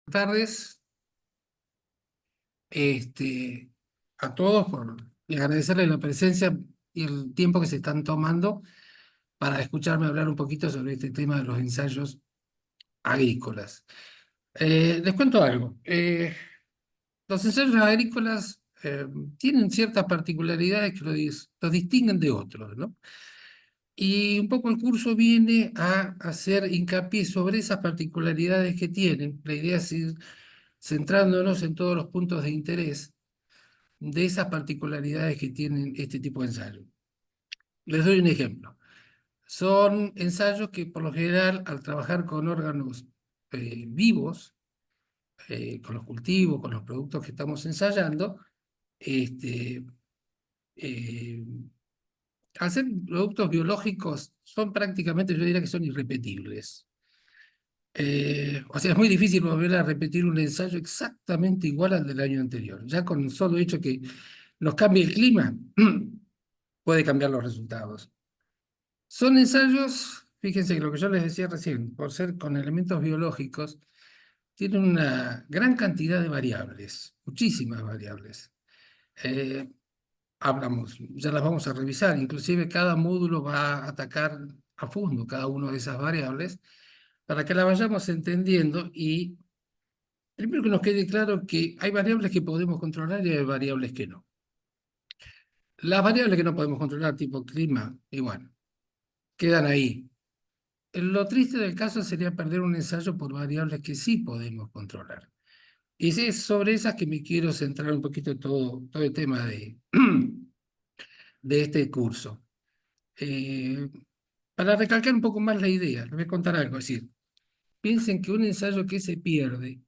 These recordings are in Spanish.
Tardes, este, a todos y agradecerles la presencia y el tiempo que se están tomando para escucharme hablar un poquito sobre este tema de los ensayos agrícolas. Les cuento algo. Los ensayos agrícolas tienen ciertas particularidades que los distinguen de otros, ¿no? Y un poco el curso viene a hacer hincapié sobre esas particularidades que tienen. La idea es ir centrándonos en todos los puntos de interés de esas particularidades que tienen este tipo de ensayo. Les doy un ejemplo. Son ensayos que por lo general al trabajar con órganos vivos, con los cultivos, con los productos que estamos ensayando, este, eh, al ser productos biológicos son prácticamente, yo diría que son irrepetibles. O sea, es muy difícil volver a repetir un ensayo exactamente igual al del año anterior. Ya con el solo hecho que nos cambie el clima, puede cambiar los resultados. Son ensayos, fíjense que lo que yo les decía recién, por ser con elementos biológicos, tienen una gran cantidad de variables, muchísimas variables. Eh, Hablamos, ya las vamos a revisar, inclusive cada módulo va a atacar a fondo cada una de esas variables para que la vayamos entendiendo y primero que nos quede claro que hay variables que podemos controlar y hay variables que no. Las variables que no podemos controlar, tipo clima, y bueno, quedan ahí. Lo triste del caso sería perder un ensayo por variables que sí podemos controlar. Y es sobre esas que me quiero centrar un poquito todo el tema de este curso. Eh, para recalcar un poco más la idea, les voy a contar algo. Es decir, piensen que un ensayo que se pierde,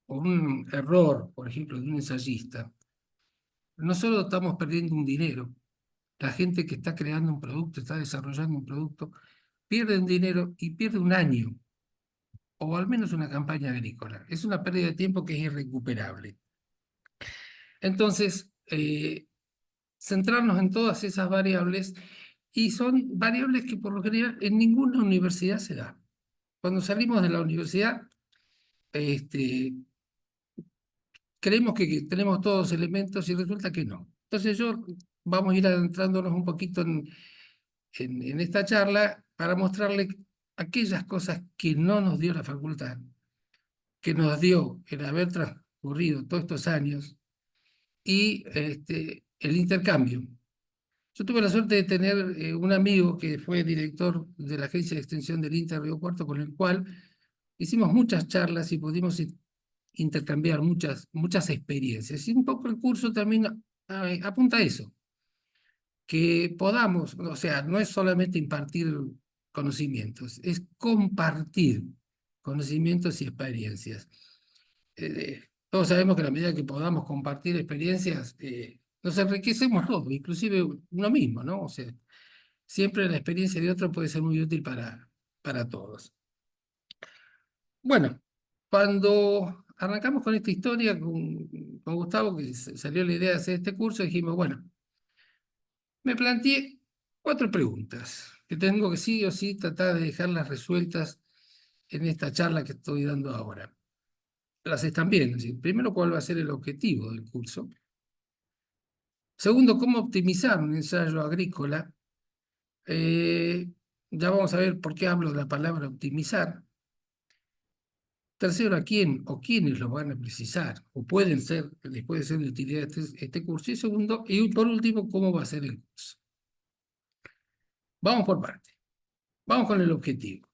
o un error, por ejemplo, de un ensayista, no solo estamos perdiendo un dinero, la gente que está creando un producto, está desarrollando un producto, pierde un dinero y pierde un año o al menos una campaña agrícola. Es una pérdida de tiempo que es irrecuperable. Entonces, centrarnos en todas esas variables, y son variables que por lo general en ninguna universidad se da. Cuando salimos de la universidad, este, creemos que tenemos todos los elementos y resulta que no. Entonces vamos a ir adentrándonos un poquito en esta charla para mostrarle aquellas cosas que no nos dio la facultad, que nos dio el haber transcurrido todos estos años y el intercambio. Yo tuve la suerte de tener un amigo que fue director de la Agencia de Extensión del INTA Río Cuarto, con el cual hicimos muchas charlas y pudimos intercambiar muchas experiencias. Y un poco el curso también apunta a eso, que podamos, o sea, no es solamente impartir conocimientos, es compartir conocimientos y experiencias. Todos sabemos que a la medida que podamos compartir experiencias, nos enriquecemos todos, inclusive uno mismo, ¿no? O sea, siempre la experiencia de otro puede ser muy útil para todos. Bueno, cuando arrancamos con esta historia con Gustavo, que salió la idea de hacer este curso, dijimos, bueno, me planteé 4 preguntas que tengo que sí o sí tratar de dejarlas resueltas en esta charla que estoy dando ahora. Las están viendo. Es decir, primero, ¿cuál va a ser el objetivo del curso? Segundo, ¿cómo optimizar un ensayo agrícola? Eh, ya vamos a ver por qué hablo de la palabra optimizar. Tercero, ¿a quién o quiénes lo van a precisar? O pueden ser, les puede ser de utilidad este curso. Y segundo, y por último, ¿cómo va a ser el curso? Vamos por partes. Vamos con el objetivo.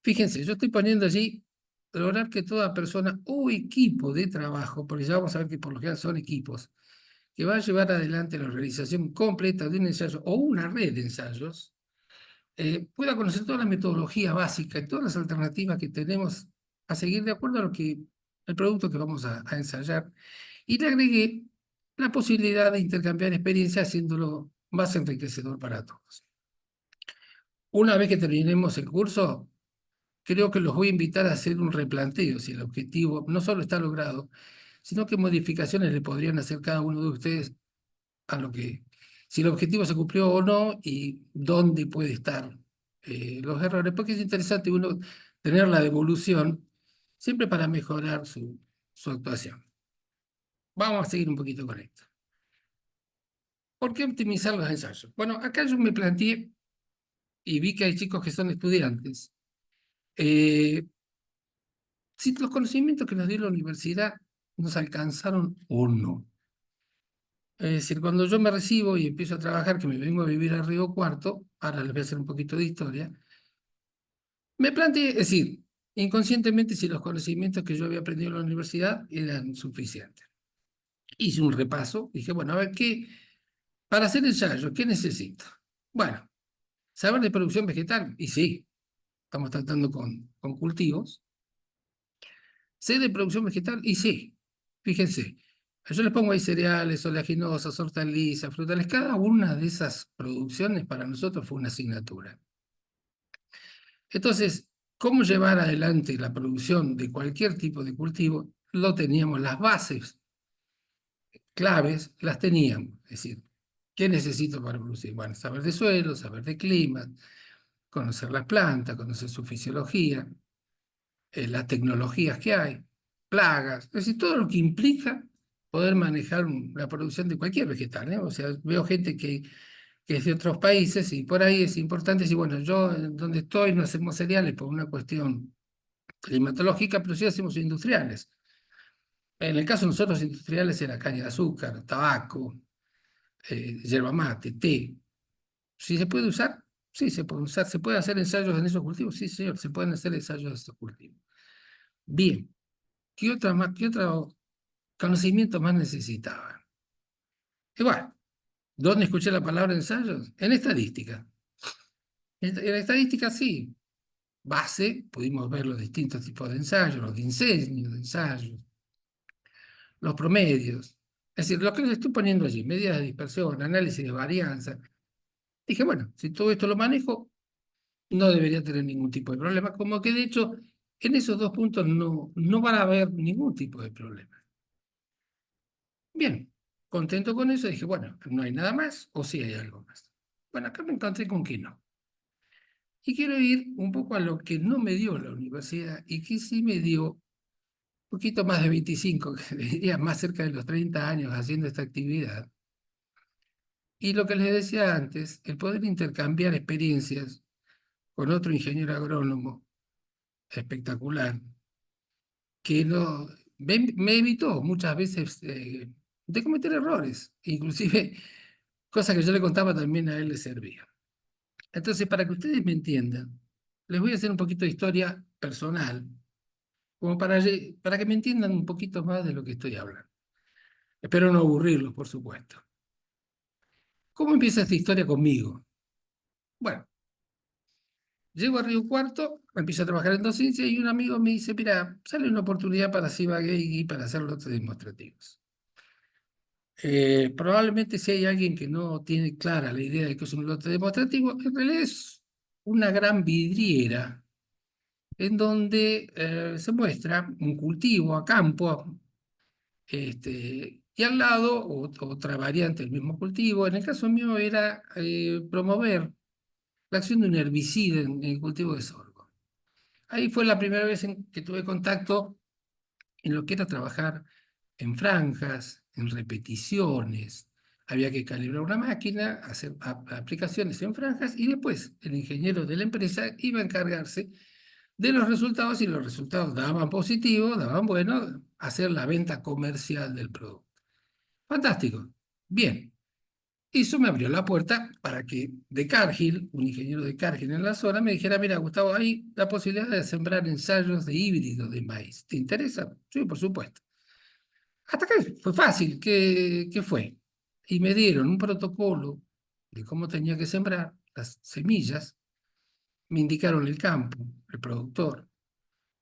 Fíjense, yo estoy poniendo allí lograr que toda persona o equipo de trabajo, porque ya vamos a ver que por lo general son equipos, que va a llevar adelante la realización completa de un ensayo o una red de ensayos, pueda conocer toda la metodología básica y todas las alternativas que tenemos a seguir de acuerdo a el producto que vamos a ensayar. Y le agregué la posibilidad de intercambiar experiencias haciéndolo más enriquecedor para todos. Una vez que terminemos el curso, creo que los voy a invitar a hacer un replanteo si el objetivo no solo está logrado, sino qué modificaciones le podrían hacer cada uno de ustedes a si el objetivo se cumplió o no y dónde puede estar los errores, porque es interesante uno tener la devolución siempre para mejorar su actuación. Vamos a seguir un poquito con esto. ¿Por qué optimizar los ensayos? Bueno, acá yo me planteé y vi que hay chicos que son estudiantes. Eh, si los conocimientos que nos dio la universidad nos alcanzaron o no. Es decir, cuando yo me recibo y empiezo a trabajar, que me vengo a vivir a Río Cuarto, ahora les voy a hacer un poquito de historia, me planteé, es decir, inconscientemente si los conocimientos que yo había aprendido en la universidad eran suficientes. Hice un repaso, dije, bueno, a ver, para hacer ensayo, ¿qué necesito? Bueno, saber de producción vegetal, y sí, estamos tratando con cultivos. Sé de producción vegetal, y sí, fíjense, yo les pongo ahí cereales, oleaginosas, hortalizas, frutales, cada una de esas producciones para nosotros fue una asignatura. Entonces, ¿cómo llevar adelante la producción de cualquier tipo de cultivo? Lo teníamos, las bases claves las teníamos. Es decir, ¿qué necesito para producir? Bueno, saber de suelo, saber de clima, conocer las plantas, conocer su fisiología, las tecnologías que hay, plagas, es decir, todo lo que implica poder manejar la producción de cualquier vegetal, ¿eh? O sea, veo gente que es de otros países y por ahí es importante decir, bueno, yo donde estoy no hacemos cereales por una cuestión climatológica, pero sí hacemos industriales. En el caso de nosotros, industriales era caña de azúcar, tabaco, yerba mate, té. ¿Si se puede usar? Sí, se puede usar. ¿Se puede hacer ensayos en esos cultivos? Sí, señor, se pueden hacer ensayos en estos cultivos. Bien, qué otro conocimiento más necesitaba? Y bueno, ¿dónde escuché la palabra ensayos? En estadística. En estadística sí, base, pudimos ver los distintos tipos de ensayos, los diseños de ensayos, los promedios. Es decir, lo que les estoy poniendo allí, medidas de dispersión, análisis de varianza. Dije, bueno, si todo esto lo manejo, no debería tener ningún tipo de problema. Como que de hecho, en esos dos puntos no van a haber ningún tipo de problema. Bien, contento con eso, dije, bueno, no hay nada más o sí hay algo más. Bueno, acá me encontré con que no. Y quiero ir un poco a lo que no me dio la universidad y que sí me dio un poquito más de 25, que diría más cerca de los 30 años haciendo esta actividad. Y lo que les decía antes, el poder intercambiar experiencias con otro ingeniero agrónomo espectacular, que me evitó muchas veces de cometer errores, inclusive cosas que yo le contaba también a él le servía. Entonces, para que ustedes me entiendan, les voy a hacer un poquito de historia personal, como para que me entiendan un poquito más de lo que estoy hablando. Espero no aburrirlos, por supuesto. ¿Cómo empieza esta historia conmigo? Bueno, llego a Río Cuarto, empiezo a trabajar en docencia y un amigo me dice, mira, sale una oportunidad para Ciba-Geigy y para hacer lotes demostrativos. Probablemente si hay alguien que no tiene clara la idea de que es un lote demostrativo, en realidad es una gran vidriera en donde se muestra un cultivo a campo, y al lado otra variante del mismo cultivo. En el caso mío era promover la acción de un herbicida en el cultivo de sorgo. Ahí fue la primera vez en que tuve contacto en lo que era trabajar en franjas, en repeticiones. Había que calibrar una máquina, hacer aplicaciones en franjas y después el ingeniero de la empresa iba a encargarse de los resultados y los resultados daban positivo, daban bueno, hacer la venta comercial del producto. Fantástico. Bien. Eso me abrió la puerta para que de Cargill, un ingeniero de Cargill en la zona, me dijera, mira, Gustavo, hay la posibilidad de sembrar ensayos de híbridos de maíz. ¿Te interesa? Sí, por supuesto. Hasta que fue fácil. ¿Qué fue? Y me dieron un protocolo de cómo tenía que sembrar las semillas, me indicaron el campo, el productor,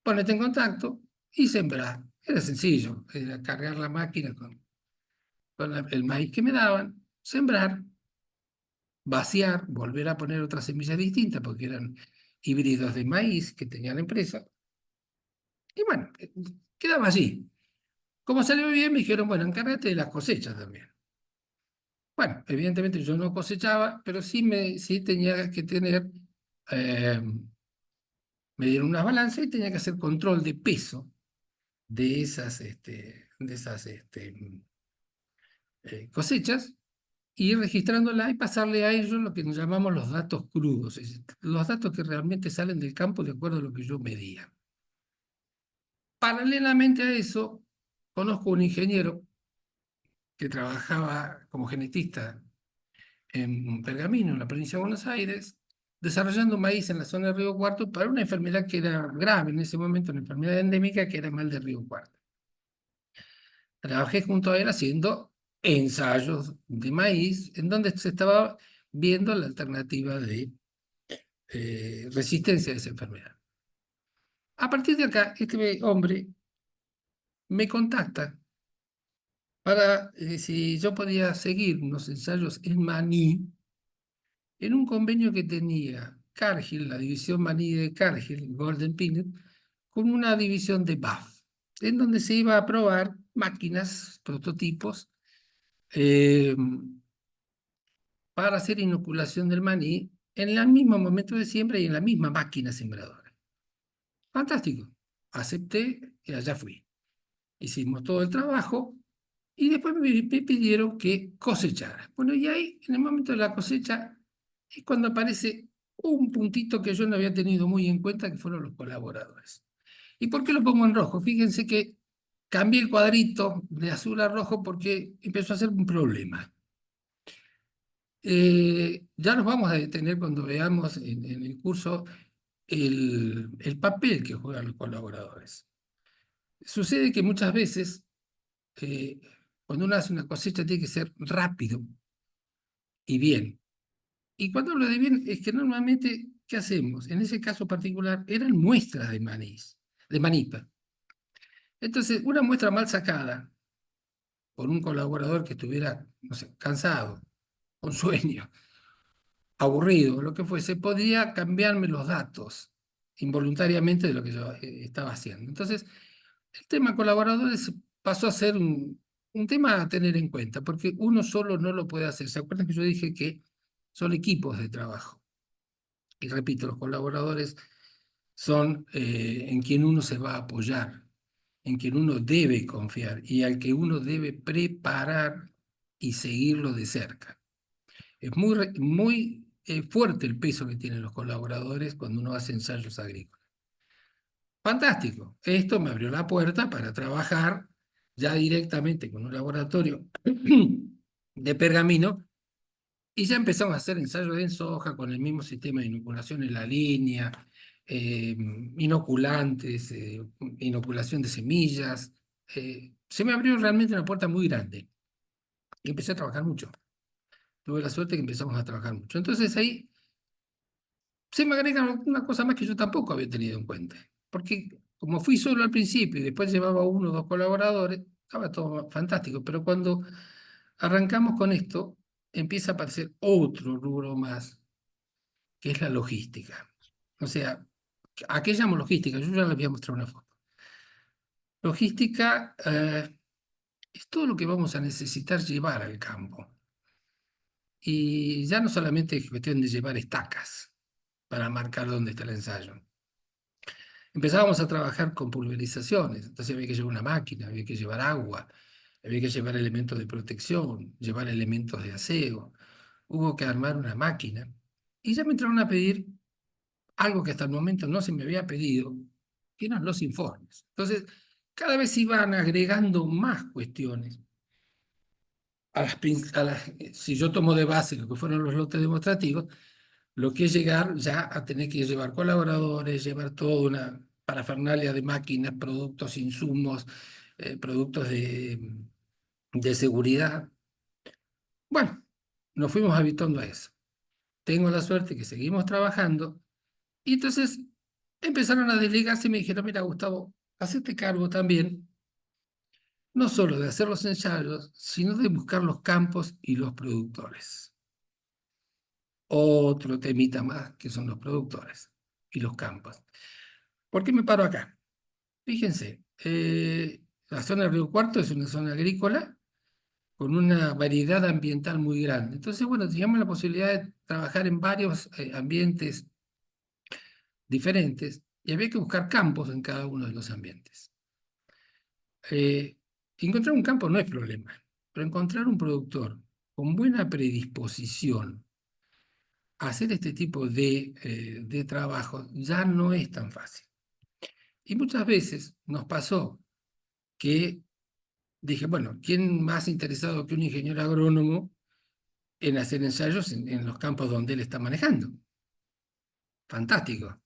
ponete en contacto y sembrar. Era sencillo, era cargar la máquina con el maíz que me daban, sembrar, vaciar, volver a poner otras semillas distintas porque eran híbridos de maíz que tenía la empresa. Y bueno, quedaba allí. Como salió bien, me dijeron, bueno, encárgate de las cosechas también. Bueno, evidentemente yo no cosechaba, pero sí tenía que tener, eh, me dieron unas balanzas y tenía que hacer control de peso de esas cosechas y ir registrándola y pasarle a ellos lo que nos llamamos los datos crudos, es decir, los datos que realmente salen del campo de acuerdo a lo que yo medía. Paralelamente a eso, conozco un ingeniero que trabajaba como genetista en Pergamino, en la provincia de Buenos Aires, desarrollando maíz en la zona de Río Cuarto para una enfermedad que era grave en ese momento, una enfermedad endémica que era mal de Río Cuarto. Trabajé junto a él haciendo ensayos de maíz en donde se estaba viendo la alternativa de resistencia a esa enfermedad. A partir de acá, este hombre me contacta para si yo podía seguir unos ensayos en maní en un convenio que tenía Cargill, la división maní de Cargill, Golden Peanut, con una división de BAF, en donde se iba a probar máquinas, prototipos, eh, para hacer inoculación del maní en el mismo momento de siembra y en la misma máquina sembradora. Fantástico. Acepté y allá fui. Hicimos todo el trabajo y después me pidieron que cosechara. Bueno, y ahí, en el momento de la cosecha, es cuando aparece un puntito que yo no había tenido muy en cuenta, que fueron los colaboradores. ¿Y por qué lo pongo en rojo? Fíjense que cambié el cuadrito de azul a rojo porque empezó a ser un problema. Ya nos vamos a detener cuando veamos en el curso el papel que juegan los colaboradores. Sucede que muchas veces, eh, cuando uno hace una cosecha, tiene que ser rápido y bien. Y cuando hablo de bien, es que normalmente, ¿qué hacemos? En ese caso particular, eran muestras de maíz, de manipa. Entonces, una muestra mal sacada por un colaborador que estuviera, no sé, cansado, con sueño, aburrido, lo que fuese, podía cambiarme los datos involuntariamente de lo que yo estaba haciendo. Entonces, el tema colaboradores pasó a ser un tema a tener en cuenta, porque uno solo no lo puede hacer. ¿Se acuerdan que yo dije que son equipos de trabajo? Y repito, los colaboradores son en quien uno se va a apoyar, en quien uno debe confiar y al que uno debe preparar y seguirlo de cerca. Es muy fuerte el peso que tienen los colaboradores cuando uno hace ensayos agrícolas. Fantástico. Esto me abrió la puerta para trabajar ya directamente con un laboratorio de Pergamino y ya empezamos a hacer ensayos en soja con el mismo sistema de inoculación en la línea, inoculantes, inoculación de semillas. Se me abrió realmente una puerta muy grande y empecé a trabajar mucho. Tuve la suerte que empezamos a trabajar mucho. Entonces ahí se me agrega una cosa más que yo tampoco había tenido en cuenta. Porque como fui solo al principio y después llevaba uno o dos colaboradores, estaba todo fantástico. Pero cuando arrancamos con esto, empieza a aparecer otro rubro más, que es la logística. O sea, ¿a qué llamo logística? Yo ya les voy a mostrar una foto. Logística es todo lo que vamos a necesitar llevar al campo. Y ya no solamente es cuestión de llevar estacas para marcar dónde está el ensayo. Empezábamos a trabajar con pulverizaciones, entonces había que llevar una máquina, había que llevar agua, había que llevar elementos de protección, llevar elementos de aseo. Hubo que armar una máquina. Y ya me entraron a pedir algo que hasta el momento no se me había pedido, que eran los informes. Entonces, cada vez iban agregando más cuestiones. Si yo tomo de base lo que fueron los lotes demostrativos, lo que es llegar ya a tener que llevar colaboradores, llevar toda una parafernalia de máquinas, productos, insumos, productos de seguridad. Bueno, nos fuimos habituando a eso. Tengo la suerte que seguimos trabajando y entonces empezaron a delegarse y me dijeron, mira, Gustavo, hacete cargo también, no solo de hacer los ensayos, sino de buscar los campos y los productores. Otro temita más que son los productores y los campos. ¿Por qué me paro acá? Fíjense, la zona de Río Cuarto es una zona agrícola con una variedad ambiental muy grande. Entonces, bueno, teníamos la posibilidad de trabajar en varios ambientes diferentes y había que buscar campos en cada uno de los ambientes. Eh, Encontrar un campo no es problema, pero encontrar un productor con buena predisposición a hacer este tipo de trabajo ya no es tan fácil. Y muchas veces nos pasó que dije, bueno, ¿quién más interesado que un ingeniero agrónomo en hacer ensayos en los campos donde él está manejando? Fantástico.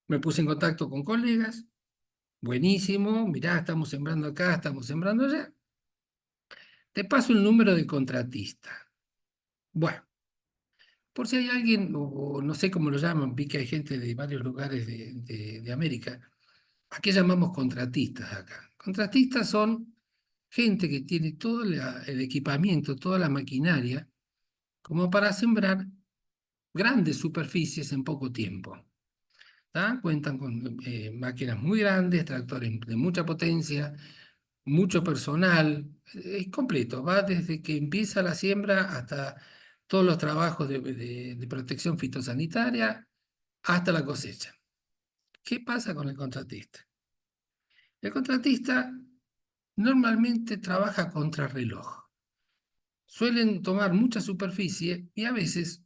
Me puse en contacto con colegas, buenísimo, mirá, estamos sembrando acá, estamos sembrando allá. Te paso el número de contratista. Bueno, por si hay alguien, o no sé cómo lo llaman, vi que hay gente de varios lugares de América. ¿A qué llamamos contratistas acá? Contratistas son gente que tiene todo el equipamiento, toda la maquinaria, como para sembrar grandes superficies en poco tiempo. ¿Tá? Cuentan con máquinas muy grandes, tractores de mucha potencia, mucho personal, es completo, va desde que empieza la siembra hasta todos los trabajos de protección fitosanitaria hasta la cosecha. ¿Qué pasa con el contratista? El contratista normalmente trabaja contrarreloj. Suelen tomar mucha superficie y a veces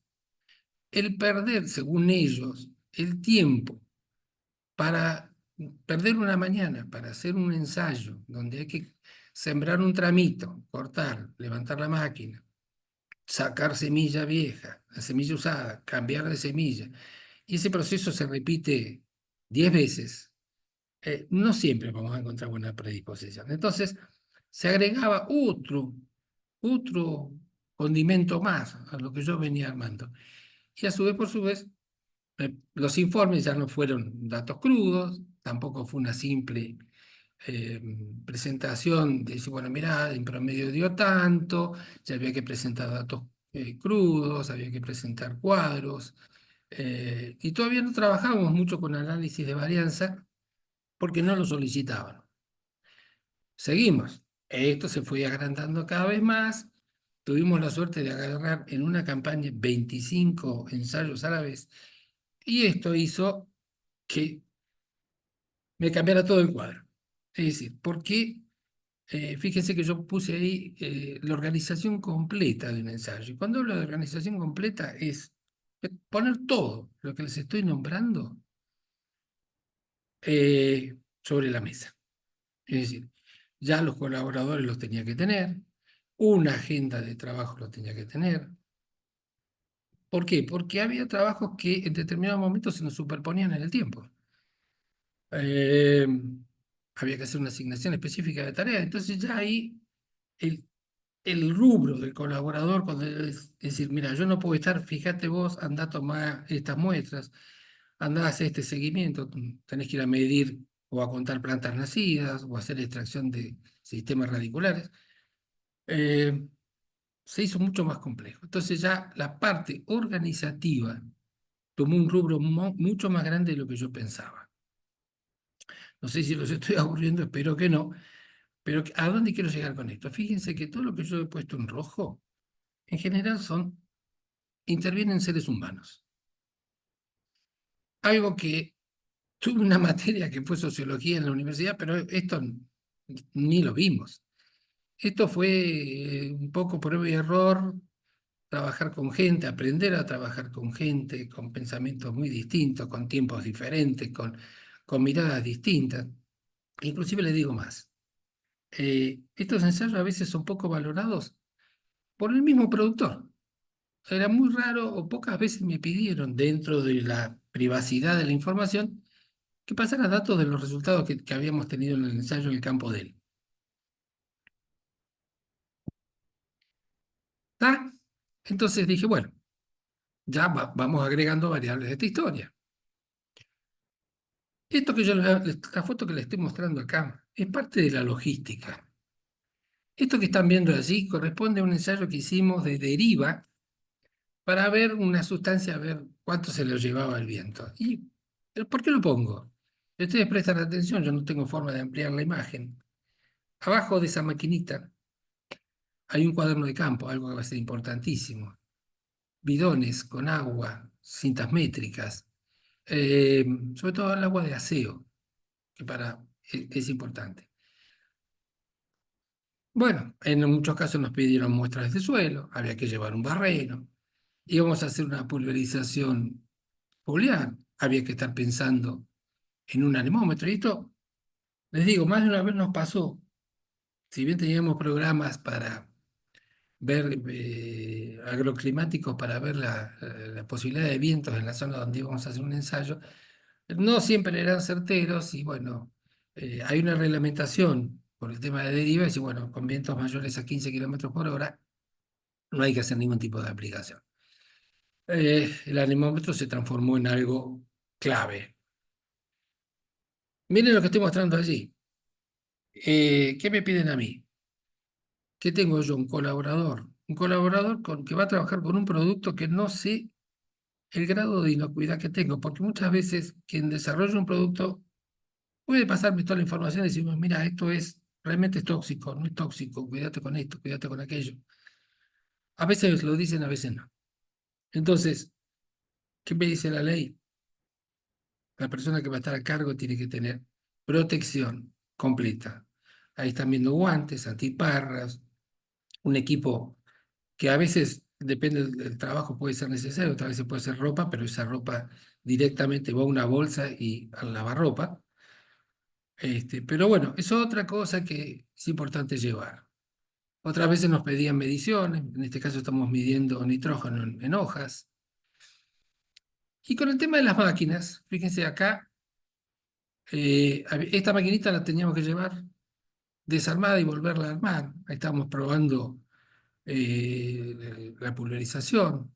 el perder, según ellos, el tiempo para perder una mañana, para hacer un ensayo donde hay que sembrar un tramito, cortar, levantar la máquina, sacar semilla vieja, la semilla usada, cambiar de semilla, y ese proceso se repite 10 veces, no siempre vamos a encontrar buena predisposición. Entonces, se agregaba otro condimento más a lo que yo venía armando. Y a su vez, por su vez, los informes ya no fueron datos crudos, tampoco fue una simple eh, presentación de decir, bueno, mirá, en promedio dio tanto, ya había que presentar datos crudos, había que presentar cuadros, y todavía no trabajábamos mucho con análisis de varianza porque no lo solicitaban. Seguimos. Esto se fue agrandando cada vez más. Tuvimos la suerte de agarrar en una campaña 25 ensayos a la vez y esto hizo que me cambiara todo el cuadro. Es decir, porque fíjense que yo puse ahí la organización completa de un ensayo. Y cuando hablo de organización completa es poner todo lo que les estoy nombrando sobre la mesa. Es decir, ya los colaboradores los tenía que tener, una agenda de trabajo lo tenía que tener. ¿Por qué? Porque había trabajos que en determinados momentos se nos superponían en el tiempo. Eh, Había que hacer una asignación específica de tarea. Entonces ya ahí el, el rubro del colaborador, cuando es decir, mira, yo no puedo estar, fíjate vos, anda a tomar estas muestras, anda a hacer este seguimiento, tenés que ir a medir o a contar plantas nacidas o a hacer extracción de sistemas radiculares. Eh, Se hizo mucho más complejo. Entonces ya la parte organizativa tomó un rubro mucho más grande de lo que yo pensaba. No sé si los estoy aburriendo, espero que no, pero ¿a dónde quiero llegar con esto? Fíjense que todo lo que yo he puesto en rojo, en general intervienen seres humanos. Algo que tuve una materia que fue sociología en la universidad, pero esto ni lo vimos. Esto fue un poco prueba y error, trabajar con gente, aprender a trabajar con gente, con pensamientos muy distintos, con tiempos diferentes, con miradas distintas. Inclusive les digo más, estos ensayos a veces son poco valorados por el mismo productor. Era muy raro o pocas veces me pidieron, dentro de la privacidad de la información, que pasara datos de los resultados que habíamos tenido en el ensayo en el campo de él. ¿Está? Entonces dije, bueno, ya vamos agregando variables de esta historia. Esto que yo, la foto que les estoy mostrando acá, es parte de la logística. Esto que están viendo allí corresponde a un ensayo que hicimos de deriva para ver una sustancia, a ver cuánto se lo llevaba el viento. ¿Y por qué lo pongo? Si ustedes prestan atención, yo no tengo forma de ampliar la imagen. Abajo de esa maquinita hay un cuaderno de campo, algo que va a ser importantísimo. Bidones con agua, cintas métricas, sobre todo el agua de aseo, que es importante. Bueno, en muchos casos nos pidieron muestras de suelo, había que llevar un barreno, íbamos a hacer una pulverización foliar, había que estar pensando en un anemómetro. Y esto, les digo, más de una vez nos pasó. Si bien teníamos programas para ver agroclimáticos, para ver la posibilidad de vientos en la zona donde íbamos a hacer un ensayo, no siempre eran certeros y bueno, hay una reglamentación por el tema de derivas y bueno, con vientos mayores a 15 kilómetros por hora no hay que hacer ningún tipo de aplicación. El anemómetro se transformó en algo clave. Miren lo que estoy mostrando allí. ¿Qué me piden a mí? ¿Qué tengo yo? Un colaborador. Un colaborador que va a trabajar con un producto que no sé el grado de inocuidad que tengo, porque muchas veces quien desarrolla un producto puede pasarme toda la información y decirme, mira, esto realmente es tóxico, no es tóxico, cuídate con esto, cuídate con aquello. A veces lo dicen, a veces no. Entonces, ¿qué me dice la ley? La persona que va a estar a cargo tiene que tener protección completa. Ahí están viendo guantes, antiparras, un equipo que a veces, depende del trabajo, puede ser necesario, otras veces puede ser ropa, pero esa ropa directamente va a una bolsa y al lavarropa. Pero bueno, es otra cosa que es importante llevar. Otras veces nos pedían mediciones, en este caso estamos midiendo nitrógeno en hojas. Y con el tema de las máquinas, fíjense acá, esta maquinita la teníamos que llevar desarmada y volverla a armar. Ahí estamos probando la pulverización.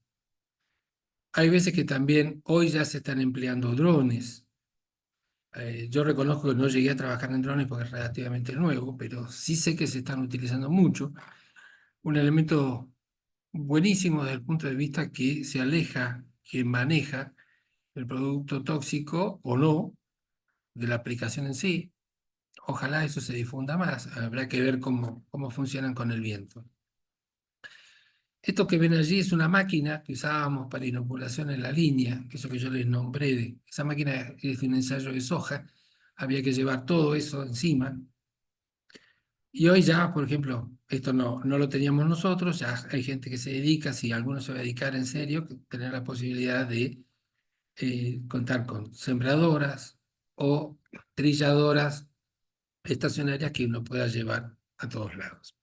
Hay veces que también hoy ya se están empleando drones. Yo reconozco que no llegué a trabajar en drones porque es relativamente nuevo, pero sí sé que se están utilizando mucho. Un elemento buenísimo desde el punto de vista que se aleja quien maneja el producto tóxico o no de la aplicación en sí. Ojalá eso se difunda más. Habrá que ver cómo funcionan con el viento. Esto que ven allí es una máquina que usábamos para inoculación en la línea, eso que yo les nombré. Esa máquina es de un ensayo de soja. Había que llevar todo eso encima. Y hoy ya, por ejemplo, esto no lo teníamos nosotros, ya hay gente que se dedica, si alguno se va a dedicar en serio, tener la posibilidad de contar con sembradoras o trilladoras estacionarias que uno pueda llevar a todos lados.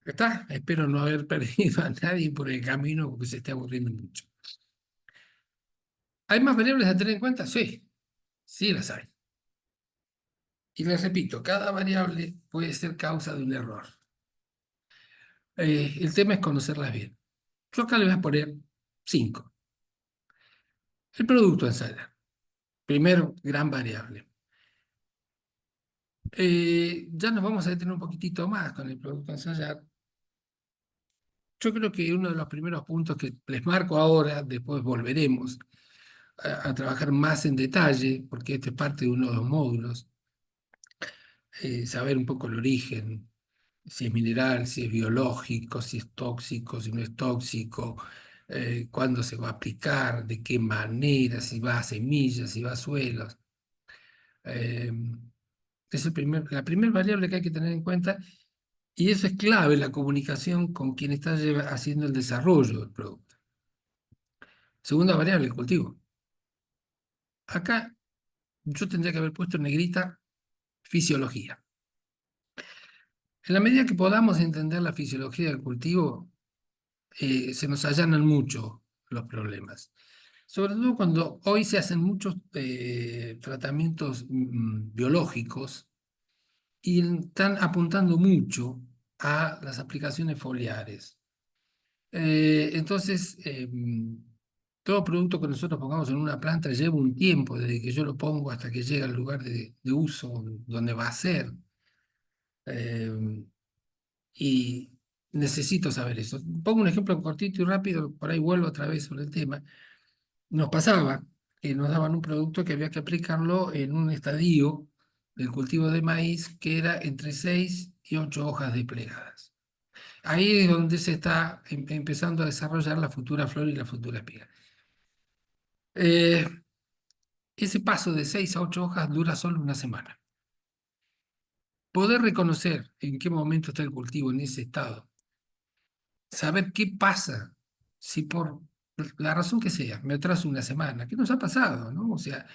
¿Está? Espero no haber perdido a nadie por el camino porque se esté aburriendo mucho. ¿Hay más variables a tener en cuenta? Sí, sí las hay. Y les repito, cada variable puede ser causa de un error. El tema es conocerlas bien. Yo acá le voy a poner 5. El producto a ensayar, primer gran variable. Ya nos vamos a detener un poquitito más con el producto a ensayar. Yo creo que uno de los primeros puntos que les marco ahora, después volveremos a trabajar más en detalle, porque este es parte de uno de los módulos, saber un poco el origen, si es mineral, si es biológico, si es tóxico, si no es tóxico, cuándo se va a aplicar, de qué manera, si va a semillas, si va a suelos. Eh, es la primera variable que hay que tener en cuenta y eso es clave, la comunicación con quien está haciendo el desarrollo del producto. Segunda variable, el cultivo. Acá yo tendría que haber puesto en negrita fisiología. En la medida que podamos entender la fisiología del cultivo, se nos allanan mucho los problemas. Sobre todo cuando hoy se hacen muchos tratamientos biológicos y están apuntando mucho a las aplicaciones foliares. Entonces, todo producto que nosotros pongamos en una planta lleva un tiempo desde que yo lo pongo hasta que llega al lugar de uso donde va a ser. Eh, y necesito saber eso. Pongo un ejemplo cortito y rápido, por ahí vuelvo otra vez sobre el tema. Nos pasaba que nos daban un producto que había que aplicarlo en un estadio del cultivo de maíz que era entre 6 y 8 hojas desplegadas. Ahí es donde se está empezando a desarrollar la futura flor y la futura espiga. Eh, Ese paso de 6 a 8 hojas dura solo una semana. poder reconocer en qué momento está el cultivo en ese estado, saber qué pasa si por la razón que sea me atraso una semana, ¿qué nos ha pasado, no? O sea,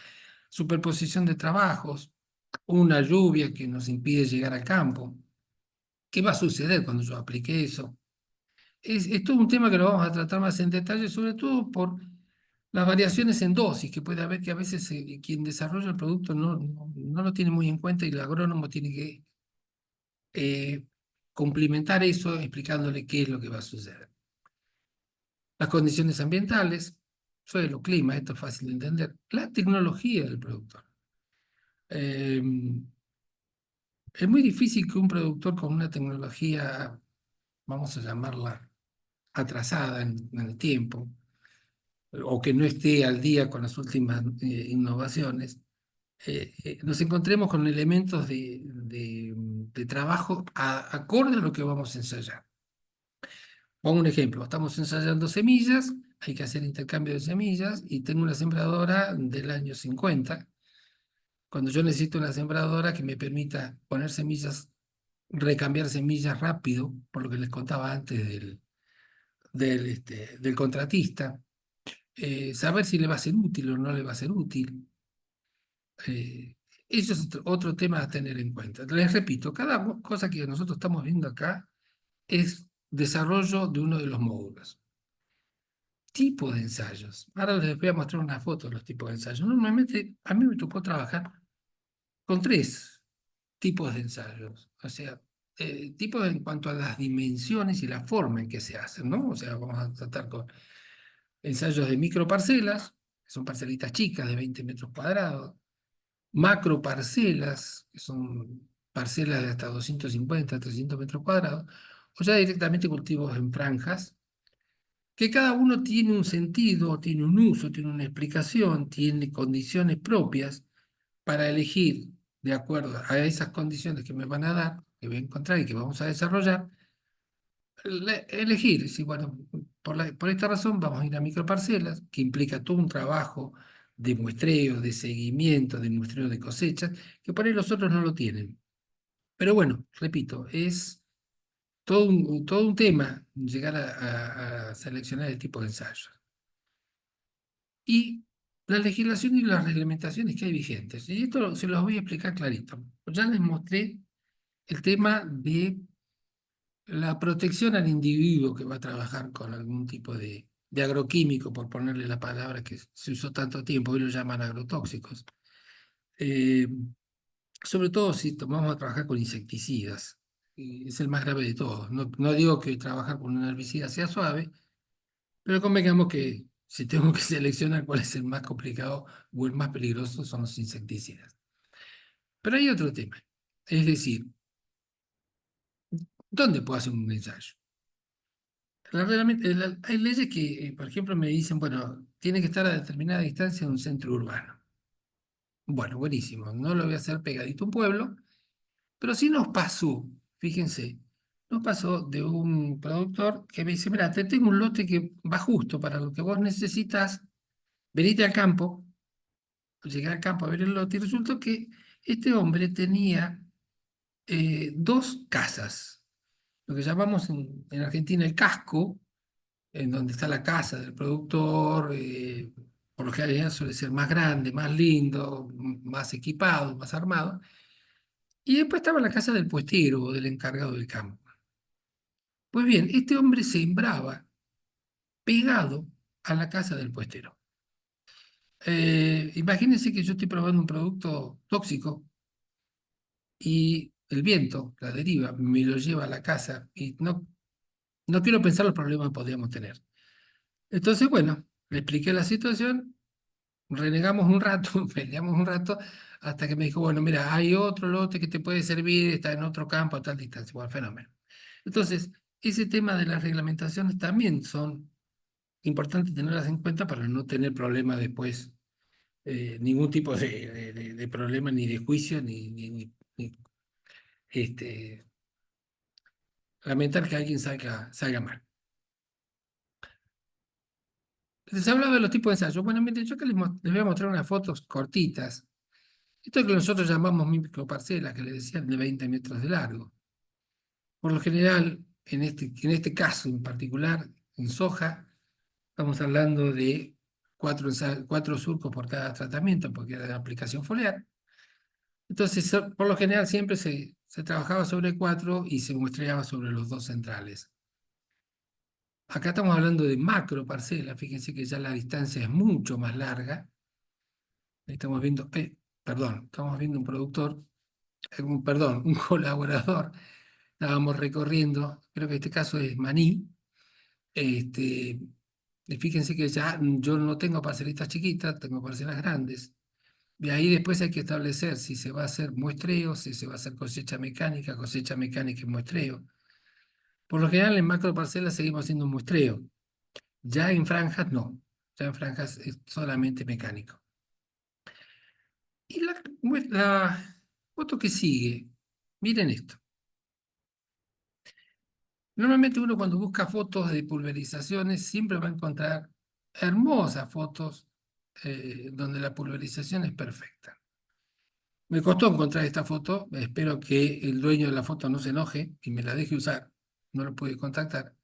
superposición de trabajos, una lluvia que nos impide llegar al campo. ¿Qué va a suceder cuando yo aplique eso? Es todo un tema que lo vamos a tratar más en detalle, sobre todo por las variaciones en dosis que puede haber, que a veces quien desarrolla el producto no lo tiene muy en cuenta y el agrónomo tiene que eh, complementar eso explicándole qué es lo que va a suceder. Las condiciones ambientales, suelo, clima, esto es fácil de entender. La tecnología del productor. Eh, es muy difícil que un productor con una tecnología, vamos a llamarla atrasada en el tiempo, o que no esté al día con las últimas innovaciones, nos encontremos con elementos de trabajo acorde a lo que vamos a ensayar. Pongo un ejemplo, estamos ensayando semillas, hay que hacer intercambio de semillas y tengo una sembradora del año 50. Cuando yo necesito una sembradora que me permita poner semillas, recambiar semillas rápido, por lo que les contaba antes del contratista, saber si le va a ser útil o no le va a ser útil. Eh, Eso es otro tema a tener en cuenta. Les repito, cada cosa que nosotros estamos viendo acá es desarrollo de uno de los módulos. Tipo de ensayos. Ahora les voy a mostrar una foto de los tipos de ensayos. Normalmente a mí me tocó trabajar con tres tipos de ensayos. O sea, tipos en cuanto a las dimensiones y la forma en que se hacen, ¿no? O sea, vamos a tratar con ensayos de microparcelas, que son parcelitas chicas de 20 metros cuadrados, macroparcelas, que son parcelas de hasta 250, 300 metros cuadrados, o ya directamente cultivos en franjas, que cada uno tiene un sentido, tiene un uso, tiene una explicación, tiene condiciones propias para elegir, de acuerdo a esas condiciones que me van a dar, que voy a encontrar y que vamos a desarrollar, elegir, si bueno, por esta razón vamos a ir a microparcelas, que implica todo un trabajo de muestreo, de seguimiento, de muestreo de cosechas, que por ahí los otros no lo tienen. Pero bueno, repito, es todo un tema llegar a seleccionar el tipo de ensayo. Y la legislación y las reglamentaciones que hay vigentes. Y esto se los voy a explicar clarito. Ya les mostré el tema de la protección al individuo que va a trabajar con algún tipo de agroquímico, por ponerle la palabra que se usó tanto tiempo, hoy lo llaman agrotóxicos. Eh, Sobre todo si vamos a trabajar con insecticidas, es el más grave de todos. No digo que trabajar con un herbicida sea suave, pero convengamos que si tengo que seleccionar cuál es el más complicado o el más peligroso, son los insecticidas. Pero hay otro tema, es decir, ¿dónde puedo hacer un ensayo? Hay leyes que, por ejemplo, me dicen, bueno, tiene que estar a determinada distancia de un centro urbano. Bueno, buenísimo, no lo voy a hacer pegadito a un pueblo, pero sí nos pasó, fíjense, nos pasó de un productor que me dice, mira, te tengo un lote que va justo para lo que vos necesitas, venite al campo, llegué al campo a ver el lote y resultó que este hombre tenía dos casas, lo que llamamos en Argentina el casco, en donde está la casa del productor, por lo general suele ser más grande, más lindo, más equipado, más armado. Y después estaba la casa del puestero o del encargado del campo. Pues bien, este hombre sembraba pegado a la casa del puestero. Imagínense que yo estoy probando un producto tóxico y el viento, la deriva, me lo lleva a la casa y no quiero pensar los problemas que podríamos tener. Entonces, bueno, le expliqué la situación, renegamos un rato, peleamos un rato, hasta que me dijo, bueno, mira, hay otro lote que te puede servir, está en otro campo a tal distancia, igual fenómeno. Entonces, ese tema de las reglamentaciones también son importantes tenerlas en cuenta para no tener problemas después, ningún tipo de problema, ni de juicio, este, lamentar que alguien salga mal. Les hablaba de los tipos de ensayos. Bueno, miren, yo que les voy a mostrar unas fotos cortitas Esto es que nosotros llamamos microparcelas, que le decían de 20 metros de largo. Por lo general, en este caso en particular, en soja, estamos hablando de cuatro surcos por cada tratamiento, porque era de aplicación foliar. Entonces, por lo general siempre se trabajaba sobre cuatro y se muestreaba sobre los dos centrales. Acá estamos hablando de macro parcelas, fíjense que ya la distancia es mucho más larga. Estamos viendo, estamos viendo un productor, perdón, un colaborador. Estábamos recorriendo, creo que este caso es Maní. Este, y fíjense que ya yo no tengo parcelitas chiquitas, tengo parcelas grandes. De ahí después hay que establecer si se va a hacer muestreo, si se va a hacer cosecha mecánica y muestreo. Por lo general en macro parcelas seguimos haciendo un muestreo. Ya en franjas no. Ya en franjas es solamente mecánico. Y la foto que sigue, miren esto. Normalmente uno cuando busca fotos de pulverizaciones siempre va a encontrar hermosas fotos donde la pulverización es perfecta. Me costó encontrar esta foto, espero que el dueño de la foto no se enoje y me la deje usar, no lo pude contactar.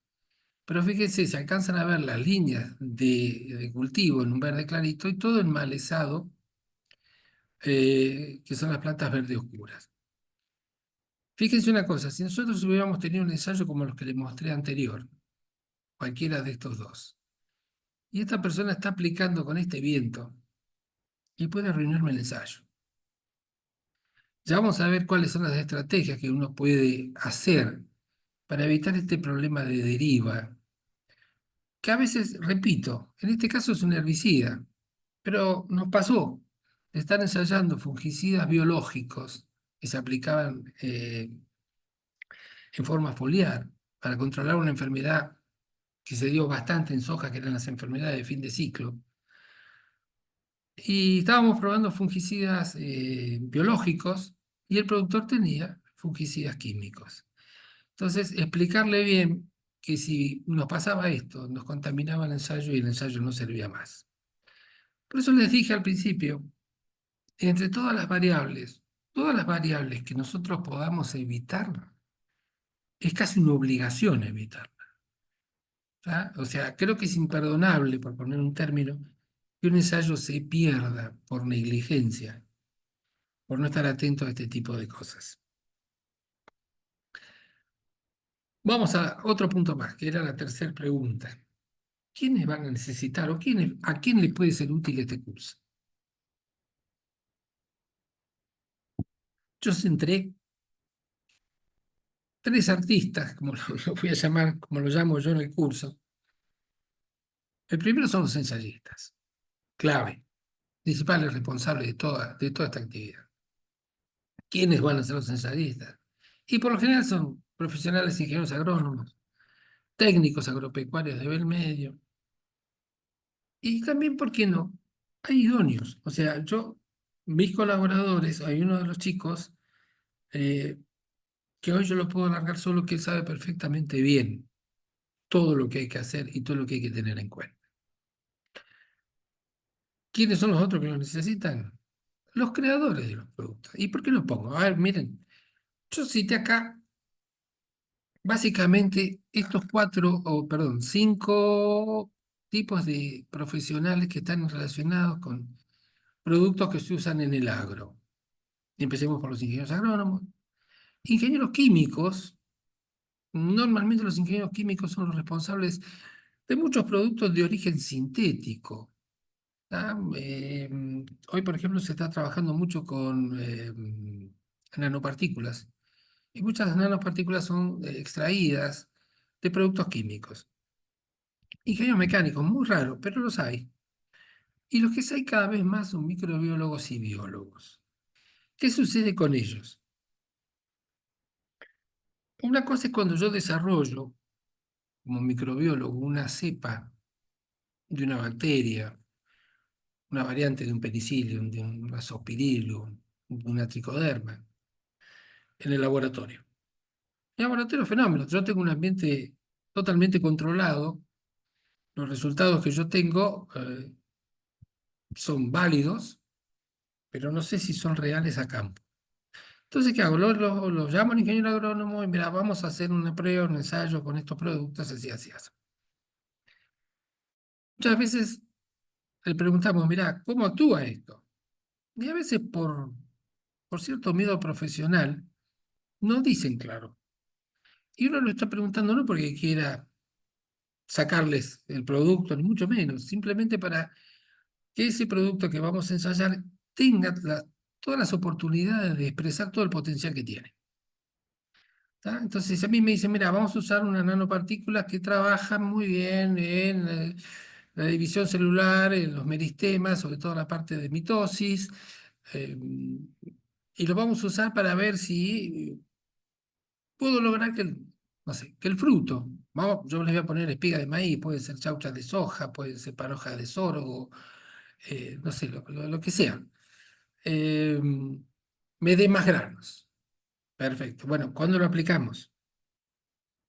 Pero fíjense, se alcanzan a ver las líneas de cultivo en un verde clarito y todo enmalezado, que son las plantas verde oscuras. Fíjense una cosa, si nosotros hubiéramos tenido un ensayo como los que les mostré anterior, cualquiera de estos dos, y esta persona está aplicando con este viento, y puede arruinarme el ensayo. Ya vamos a ver cuáles son las estrategias que uno puede hacer para evitar este problema de deriva, que a veces, repito, en este caso es un herbicida, pero nos pasó. Están ensayando fungicidas biológicos que se aplicaban en forma foliar para controlar una enfermedad que se dio bastante en soja, que eran las enfermedades de fin de ciclo. Y estábamos probando fungicidas biológicos y el productor tenía fungicidas químicos. Entonces, explicarle bien que si nos pasaba esto, nos contaminaba el ensayo y el ensayo no servía más. Por eso les dije al principio, entre todas las variables que nosotros podamos evitar, es casi una obligación evitarlas. ¿Tá? O sea, creo que es imperdonable, por poner un término, que un ensayo se pierda por negligencia, por no estar atento a este tipo de cosas. Vamos a otro punto más, que era la tercera pregunta. ¿Quiénes van a necesitar o a quién les puede ser útil este curso? Yo centré tres artistas, como lo voy a llamar, como lo llamo yo en el curso. El primero son los ensayistas, clave, principales responsables de toda esta actividad. ¿Quiénes van a ser los ensayistas? Y por lo general son profesionales ingenieros agrónomos, técnicos agropecuarios de nivel medio. Y también, ¿por qué no? Hay idóneos. O sea, mis colaboradores, hay uno de los chicos eh, que hoy yo lo puedo alargar solo que él sabe perfectamente bien todo lo que hay que hacer y todo lo que hay que tener en cuenta. ¿Quiénes son los otros que lo necesitan? Los creadores de los productos. ¿Y por qué los pongo? A ver, miren, yo cité acá básicamente estos cinco tipos de profesionales que están relacionados con productos que se usan en el agro. Empecemos por los ingenieros agrónomos. Ingenieros químicos, normalmente los ingenieros químicos son los responsables de muchos productos de origen sintético. ¿Tá? Hoy, por ejemplo, se está trabajando mucho con nanopartículas y muchas nanopartículas son extraídas de productos químicos. Ingenieros mecánicos, muy raros, pero los hay. Y los que hay cada vez más son microbiólogos y biólogos. ¿Qué sucede con ellos? Una cosa es cuando yo desarrollo como microbiólogo una cepa de una bacteria, una variante de un penicillium, de un azospirillum, de una tricoderma, en el laboratorio. En el laboratorio, fenómeno. Yo tengo un ambiente totalmente controlado. Los resultados que yo tengo son válidos pero no sé si son reales a campo. Entonces, ¿qué hago? Lo llamo al ingeniero agrónomo y mira, vamos a hacer una prueba, un ensayo con estos productos, así, así, así. Muchas veces le preguntamos, mira, ¿cómo actúa esto? Y a veces por cierto miedo profesional, no dicen claro. Y uno lo está preguntando no porque quiera sacarles el producto, ni mucho menos, simplemente para que ese producto que vamos a ensayar tenga todas las oportunidades de expresar todo el potencial que tiene. ¿Tá? Entonces, a mí me dicen, mira, vamos a usar unas nanopartículas que trabajan muy bien en la división celular, en los meristemas, sobre todo la parte de mitosis, eh, y lo vamos a usar para ver si puedo lograr que no sé, que el fruto, vamos, yo les voy a poner espiga de maíz, puede ser chaucha de soja, puede ser paroja de sorgo, no sé, lo que sea, eh, me dé más granos. Perfecto. Bueno, ¿cuándo lo aplicamos?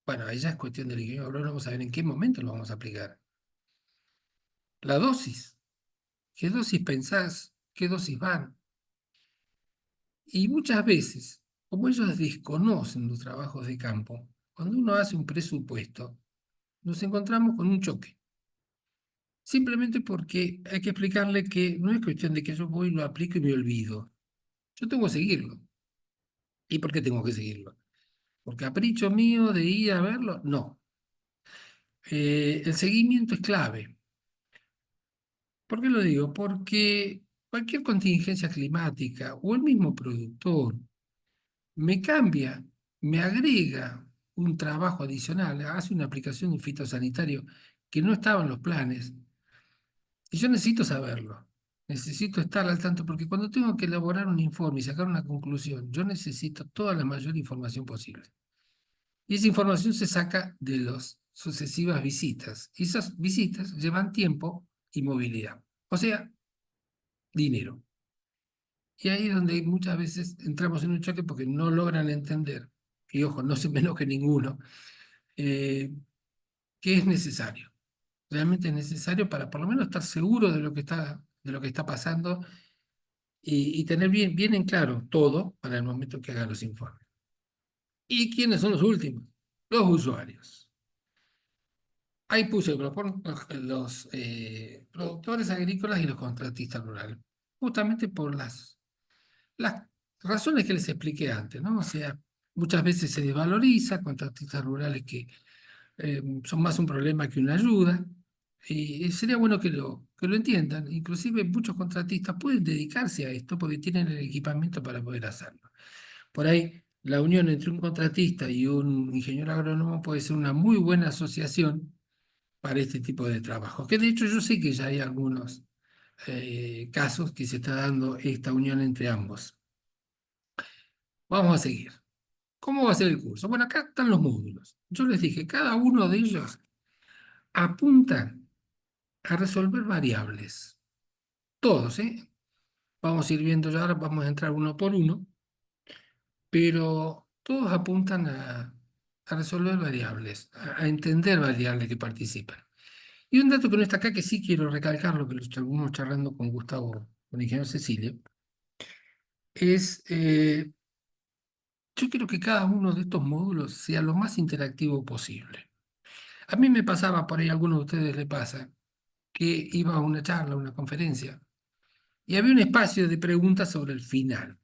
Bueno, ahí ya es cuestión del ingeniero agrónomo saber en qué momento lo vamos a aplicar. La dosis. ¿Qué dosis pensás? ¿Qué dosis van? Y muchas veces, como ellos desconocen los trabajos de campo, cuando uno hace un presupuesto, nos encontramos con un choque. Simplemente porque hay que explicarle que no es cuestión de que yo voy, lo aplico y me olvido. Yo tengo que seguirlo. ¿Y por qué tengo que seguirlo? ¿Por capricho mío de ir a verlo? No. El seguimiento es clave. ¿Por qué lo digo? Porque cualquier contingencia climática o el mismo productor me cambia, me agrega un trabajo adicional, hace una aplicación de un fitosanitario que no estaba en los planes, y yo necesito saberlo, necesito estar al tanto, porque cuando tengo que elaborar un informe y sacar una conclusión, yo necesito toda la mayor información posible. Y esa información se saca de las sucesivas visitas, y esas visitas llevan tiempo y movilidad, o sea, dinero. Y ahí es donde muchas veces entramos en un choque porque no logran entender, y ojo, no se me enoje ninguno, eh, que es necesario. Realmente es necesario para por lo menos estar seguro de lo que está pasando y tener bien en claro todo para el momento que haga los informes. ¿Y quiénes son los últimos? Los usuarios. Ahí puse los productores agrícolas y los contratistas rurales, justamente por las razones que les expliqué antes, ¿no? O sea, muchas veces se desvaloriza contratistas rurales que son más un problema que una ayuda, y sería bueno que lo entiendan. Inclusive muchos contratistas pueden dedicarse a esto porque tienen el equipamiento para poder hacerlo. Por ahí, la unión entre un contratista y un ingeniero agrónomo puede ser una muy buena asociación para este tipo de trabajo, que de hecho yo sé que ya hay algunos casos que se está dando esta unión entre ambos. Vamos a seguir. ¿Cómo va a ser el curso? Bueno, acá están los módulos. Yo les dije, cada uno de ellos apunta a resolver variables. Todos, ¿eh? Vamos a ir viendo ya, ahora vamos a entrar uno por uno, pero todos apuntan a resolver variables, a entender variables que participan. Y un dato que no está acá, que sí quiero recalcarlo, que lo estuvimos charlando con Gustavo, con el ingeniero Cecilia, es, yo quiero que cada uno de estos módulos sea lo más interactivo posible. A mí me pasaba, por ahí a algunos de ustedes le pasa, que iba a una charla, a una conferencia, y había un espacio de preguntas sobre el final.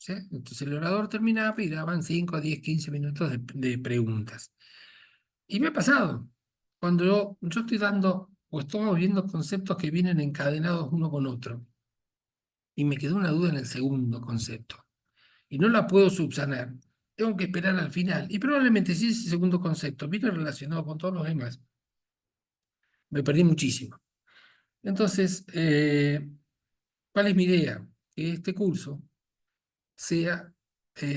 ¿Sí? Entonces el orador terminaba y daban 5, 10, 15 minutos de preguntas. Y me ha pasado, cuando yo estoy dando o estamos viendo conceptos que vienen encadenados uno con otro, y me quedó una duda en el segundo concepto, y no la puedo subsanar, tengo que esperar al final, y probablemente si ese segundo concepto viene relacionado con todos los demás, me perdí muchísimo. Entonces, ¿cuál es mi idea? Que este curso sea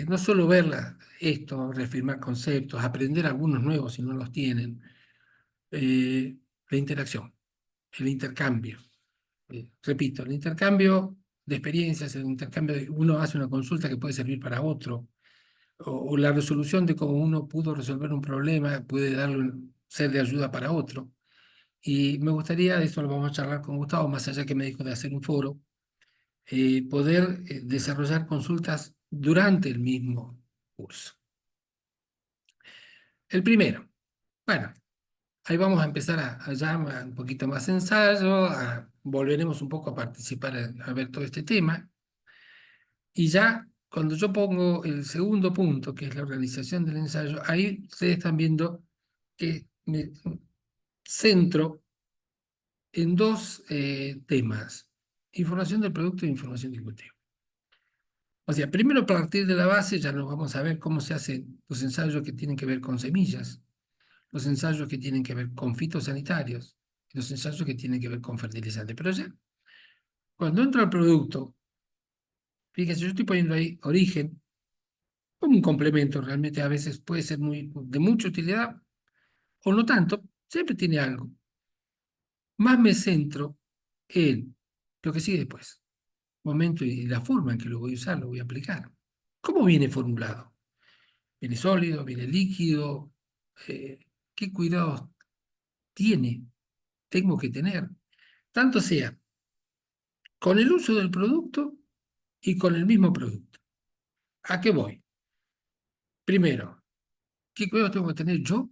no solo verla, esto, reafirmar conceptos, aprender algunos nuevos si no los tienen, la interacción, el intercambio. Repito, el intercambio de experiencias, el intercambio de uno hace una consulta que puede servir para otro, o la resolución de cómo uno pudo resolver un problema puede ser de ayuda para otro. Y me gustaría, de esto lo vamos a charlar con Gustavo, más allá que me dijo de hacer un foro, poder desarrollar consultas durante el mismo curso. El primero, bueno, ahí vamos a empezar un poquito más ensayo, volveremos un poco a participar, a ver todo este tema, y ya cuando yo pongo el segundo punto, que es la organización del ensayo, ahí ustedes están viendo que me centro en dos temas: información del producto e información del cultivo. O sea, primero a partir de la base ya nos vamos a ver cómo se hacen los ensayos que tienen que ver con semillas, los ensayos que tienen que ver con fitosanitarios, y los ensayos que tienen que ver con fertilizantes. Pero ya, cuando entro al producto, fíjense, yo estoy poniendo ahí origen como un complemento, realmente a veces puede ser de mucha utilidad o no tanto, siempre tiene algo. Más me centro en lo que sigue después, momento y la forma en que lo voy a usar, lo voy a aplicar. ¿Cómo viene formulado? ¿Viene sólido? ¿Viene líquido? Eh, ¿Qué cuidados tengo que tener? Tanto sea con el uso del producto y con el mismo producto. ¿A qué voy? Primero, ¿qué cuidados tengo que tener yo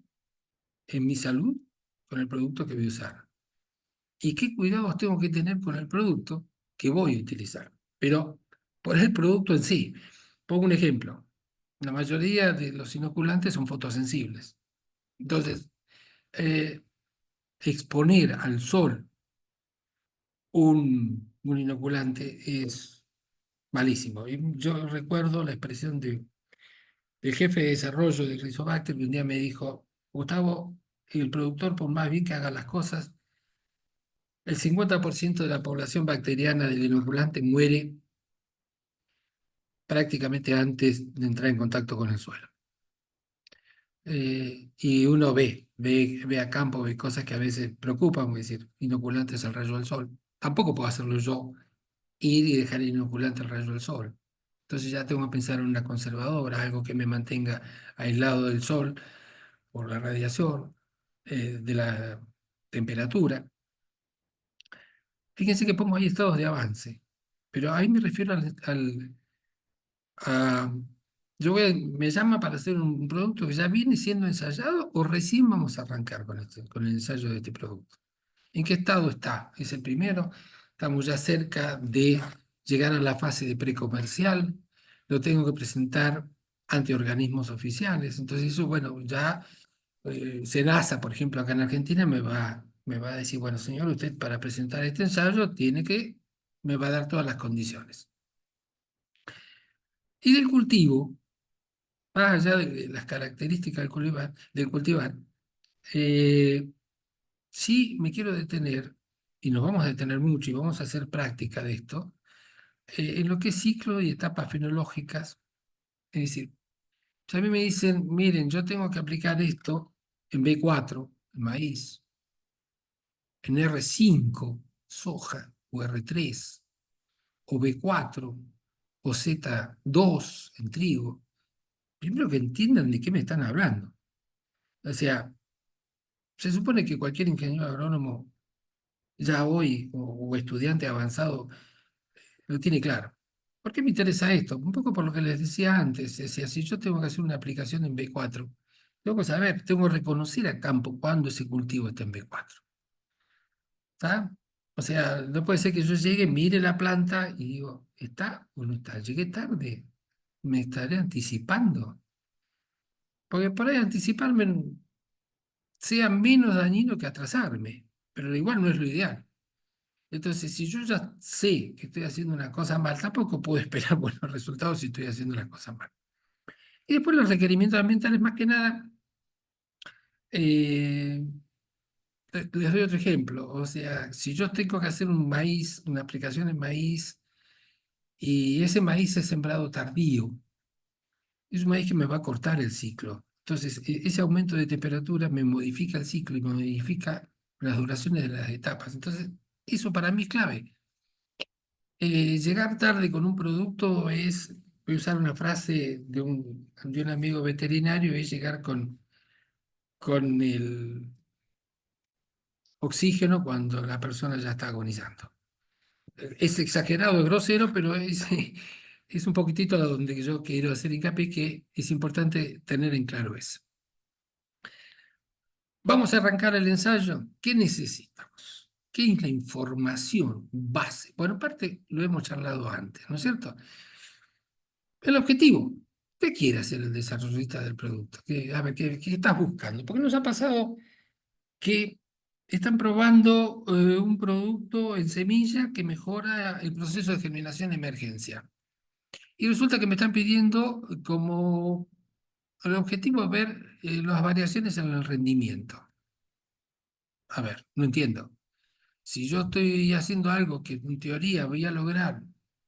en mi salud con el producto que voy a usar? ¿Y qué cuidados tengo que tener con el producto que voy a utilizar? Pero por el producto en sí. Pongo un ejemplo. La mayoría de los inoculantes son fotosensibles. Entonces, eh, exponer al sol un inoculante es malísimo. Y yo recuerdo la expresión del jefe de desarrollo de Rizobacter, que un día me dijo: Gustavo, el productor, por más bien que haga las cosas, el 50% de la población bacteriana del inoculante muere prácticamente antes de entrar en contacto con el suelo. Y uno ve a campo, ve cosas que a veces preocupan, como decir, inoculantes al rayo del sol. Tampoco puedo hacerlo yo, ir y dejar el inoculante al rayo del sol. Entonces ya tengo que pensar en una conservadora, algo que me mantenga aislado del sol por la radiación, de la temperatura. Fíjense que pongo ahí estados de avance, pero ahí me refiero a- me llama para hacer un producto que ya viene siendo ensayado o recién vamos a arrancar con el ensayo de este producto. ¿En qué estado está? ¿Es el primero? Estamos ya cerca de llegar a la fase de precomercial. Lo tengo que presentar ante organismos oficiales. Entonces eso, bueno, ya SENASA, por ejemplo, acá en Argentina, me va a decir: bueno, señor, usted para presentar este ensayo me va a dar todas las condiciones. Y del cultivo, más allá de las características del cultivar, eh, sí me quiero detener, y nos vamos a detener mucho y vamos a hacer práctica de esto, en lo que es ciclo y etapas fenológicas. Es decir, si a mí me dicen: miren, yo tengo que aplicar esto en B4, en maíz, en R5, soja, o R3, o B4, o Z2 en trigo, primero que entiendan de qué me están hablando. O sea, se supone que cualquier ingeniero agrónomo ya hoy, o estudiante avanzado, lo tiene claro. ¿Por qué me interesa esto? Un poco por lo que les decía antes. Es decir, si yo tengo que hacer una aplicación en B4, tengo que saber, tengo que reconocer a campo cuándo ese cultivo está en B4. ¿Está? O sea, no puede ser que yo llegue, mire la planta y digo: ¿está o no está? Llegué tarde, me estaré anticipando. Porque por ahí anticiparme sea menos dañino que atrasarme, pero igual no es lo ideal. Entonces, si yo ya sé que estoy haciendo una cosa mal, tampoco puedo esperar buenos resultados si estoy haciendo las cosas mal. Y después los requerimientos ambientales, más que nada, eh, les doy otro ejemplo. O sea, si yo tengo que hacer un maíz, una aplicación en maíz, y ese maíz es sembrado tardío, es un maíz que me va a cortar el ciclo. Entonces, ese aumento de temperatura me modifica el ciclo y me modifica las duraciones de las etapas. Entonces, eso para mí es clave. Llegar tarde con un producto es, voy a usar una frase de un amigo veterinario, es llegar con el oxígeno cuando la persona ya está agonizando. Es exagerado, es grosero, pero es un poquitito a donde yo quiero hacer hincapié que es importante tener en claro eso. Vamos a arrancar el ensayo. ¿Qué necesitamos? ¿Qué es la información base? Bueno, aparte lo hemos charlado antes, ¿no es cierto? El objetivo. ¿Qué quiere hacer el desarrollista del producto? A ver, ¿qué estás buscando? Porque nos ha pasado que están probando un producto en semilla que mejora el proceso de germinación de emergencia. Y resulta que me están pidiendo como el objetivo es ver las variaciones en el rendimiento. A ver, no entiendo. Si yo estoy haciendo algo que en teoría voy a lograr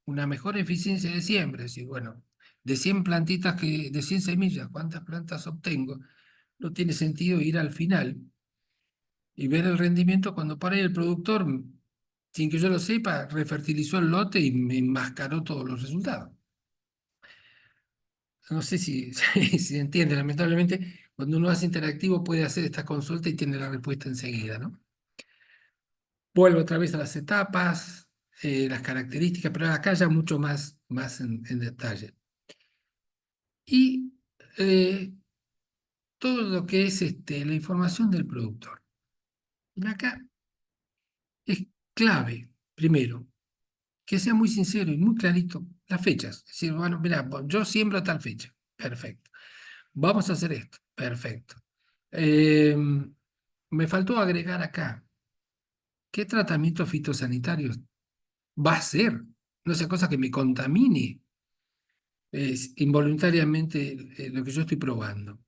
una mejor eficiencia de siembra, es decir, bueno, de 100 plantitas de 100 semillas, ¿cuántas plantas obtengo? No tiene sentido ir al final y ver el rendimiento cuando por ahí el productor, sin que yo lo sepa, refertilizó el lote y me enmascaró todos los resultados. No sé si se entiende, lamentablemente, cuando uno hace interactivo puede hacer esta consulta y tiene la respuesta enseguida, ¿no? Vuelvo otra vez a las etapas, las características, pero acá ya mucho más en detalle. Y todo lo que es la información del productor. Y acá es clave, primero, que sea muy sincero y muy clarito las fechas. Es decir, bueno, mira, yo siembro a tal fecha. Perfecto. Vamos a hacer esto. Perfecto. Eh, Me faltó agregar acá, ¿qué tratamiento fitosanitario va a hacer? No sea cosa que me contamine involuntariamente lo que yo estoy probando.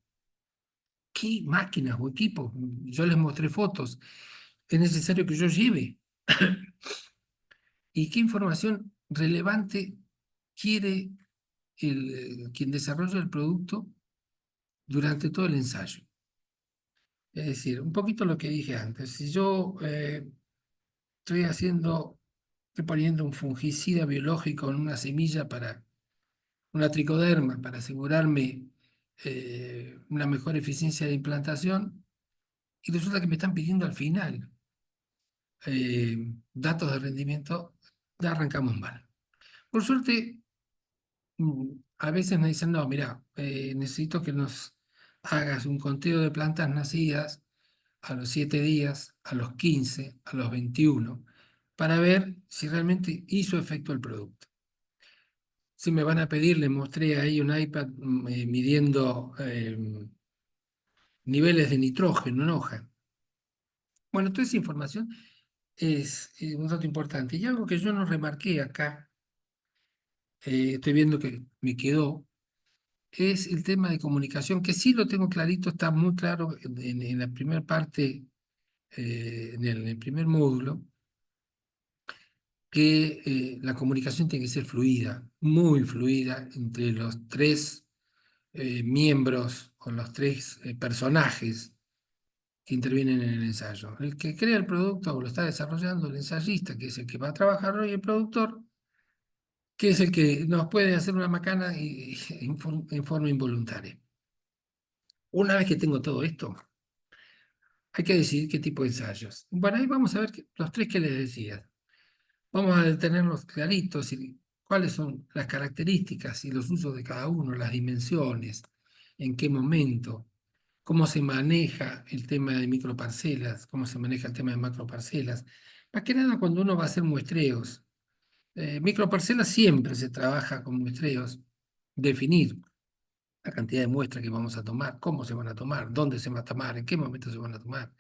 ¿Qué máquinas o equipos? Yo les mostré fotos. Es necesario que yo lleve. ¿Y qué información relevante quiere quien desarrolla el producto durante todo el ensayo? Es decir, un poquito lo que dije antes. Si yo estoy poniendo un fungicida biológico en una semilla para una tricoderma para asegurarme una mejor eficiencia de implantación y resulta que me están pidiendo al final datos de rendimiento, ya arrancamos mal. Por suerte, a veces me dicen, no, mira, necesito que nos hagas un conteo de plantas nacidas a los 7 días, a los 15, a los 21, para ver si realmente hizo efecto el producto. Si me van a pedir, le mostré ahí un iPad midiendo niveles de nitrógeno en hoja. Bueno, toda esa información es un dato importante. Y algo que yo no remarqué acá, estoy viendo que me quedó, es el tema de comunicación, que sí lo tengo clarito, está muy claro en la primera parte, en el primer módulo, que la comunicación tiene que ser fluida, muy fluida, entre los tres miembros o los tres personajes que intervienen en el ensayo. El que crea el producto o lo está desarrollando, el ensayista, que es el que va a trabajar, y el productor, que es el que nos puede hacer una macana en forma involuntaria. Una vez que tengo todo esto, hay que decidir qué tipo de ensayos. Bueno, ahí vamos a ver los tres que les decía. Vamos a tenerlos claritos y cuáles son las características y los usos de cada uno, las dimensiones, en qué momento, cómo se maneja el tema de microparcelas, cómo se maneja el tema de macroparcelas. Más que nada cuando uno va a hacer muestreos. Microparcelas siempre se trabaja con muestreos, definir la cantidad de muestras que vamos a tomar, cómo se van a tomar, dónde se van a tomar, en qué momento se van a tomar.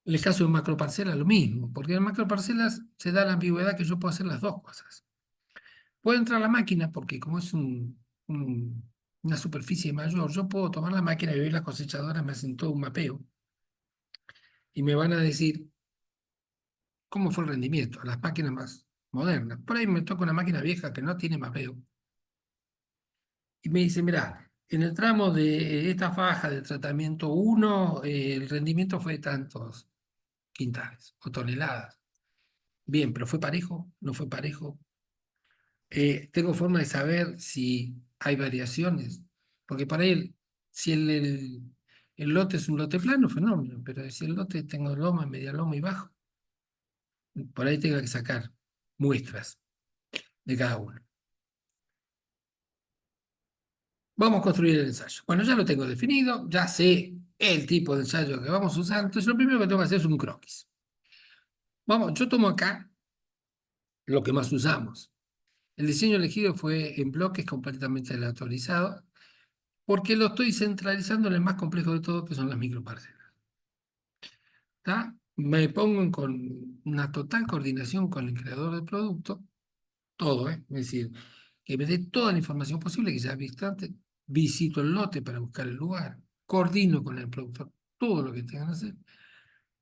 En el caso de macroparcelas, lo mismo, porque en macroparcelas se da la ambigüedad que yo puedo hacer las dos cosas. Puedo entrar a la máquina porque como es una superficie mayor, yo puedo tomar la máquina y hoy las cosechadoras me hacen todo un mapeo y me van a decir cómo fue el rendimiento, a las máquinas más modernas. Por ahí me toca una máquina vieja que no tiene mapeo y me dice, mira, en el tramo de esta faja de tratamiento 1, el rendimiento fue de tantos quintales o toneladas. Bien, pero ¿fue parejo? ¿No fue parejo? Tengo forma de saber si hay variaciones, porque para él, si el lote es un lote plano, fenómeno, pero si el lote tengo loma, media loma y bajo, por ahí tengo que sacar muestras de cada uno. Vamos a construir el ensayo. Bueno, ya lo tengo definido, ya sé el tipo de ensayo que vamos a usar, entonces lo primero que tengo que hacer es un croquis. Vamos, yo tomo acá lo que más usamos. El diseño elegido fue en bloques completamente aleatorizados, porque lo estoy centralizando en el más complejo de todo, que son las microparcelas. ¿Tá? Me pongo con una total coordinación con el creador del producto, todo, ¿eh? Es decir, que me dé toda la información posible que ya he visto antes, visito el lote para buscar el lugar, coordino con el productor todo lo que tengan que hacer,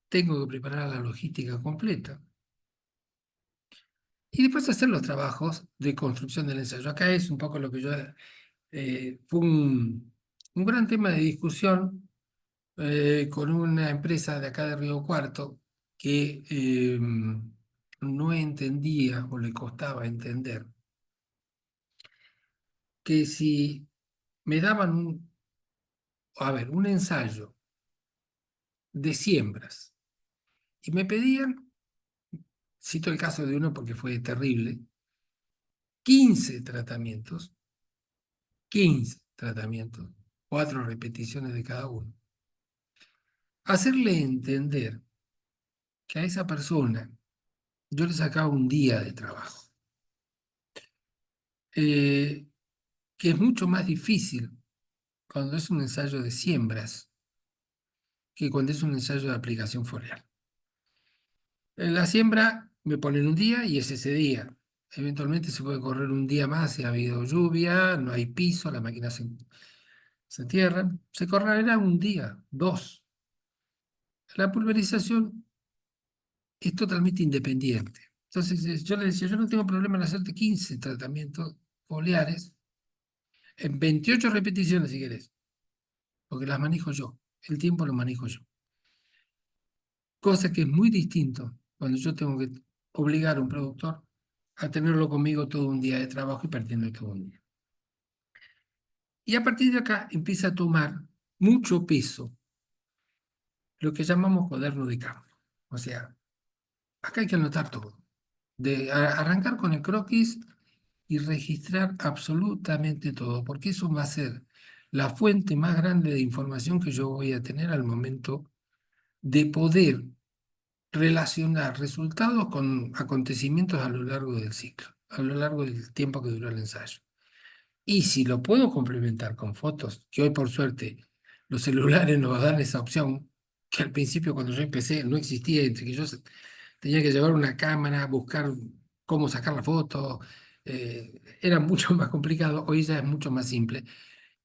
tengo que preparar la logística completa y después hacer los trabajos de construcción del ensayo. Acá es un poco lo que yo... fue un gran tema de discusión con una empresa de acá de Río Cuarto que no entendía o le costaba entender que si me daban un ensayo de siembras y me pedían, cito el caso de uno porque fue terrible, 15 tratamientos, 15 tratamientos, 4 repeticiones de cada uno. Hacerle entender que a esa persona yo le sacaba un día de trabajo, eh, que es mucho más difícil cuando es un ensayo de siembras que cuando es un ensayo de aplicación foliar. En la siembra me ponen un día y es ese día. Eventualmente se puede correr un día más si ha habido lluvia, no hay piso, las máquinas se cierran. Se correrá un día, dos. La pulverización es totalmente independiente. Entonces yo le decía, yo no tengo problema en hacerte 15 tratamientos foliares en 28 repeticiones si querés, porque las manejo yo. El tiempo lo manejo yo. Cosa que es muy distinto cuando yo tengo que obligar a un productor a tenerlo conmigo todo un día de trabajo y perdiendo todo un día. Y a partir de acá empieza a tomar mucho peso lo que llamamos cuaderno de campo. O sea, acá hay que anotar todo. Arrancar con el croquis y registrar absolutamente todo, porque eso va a ser la fuente más grande de información que yo voy a tener al momento de poder relacionar resultados con acontecimientos a lo largo del ciclo, a lo largo del tiempo que duró el ensayo. Y si lo puedo complementar con fotos, que hoy por suerte los celulares nos dan esa opción, que al principio cuando yo empecé no existía, entre que yo tenía que llevar una cámara, buscar cómo sacar la foto, era mucho más complicado, hoy ya es mucho más simple.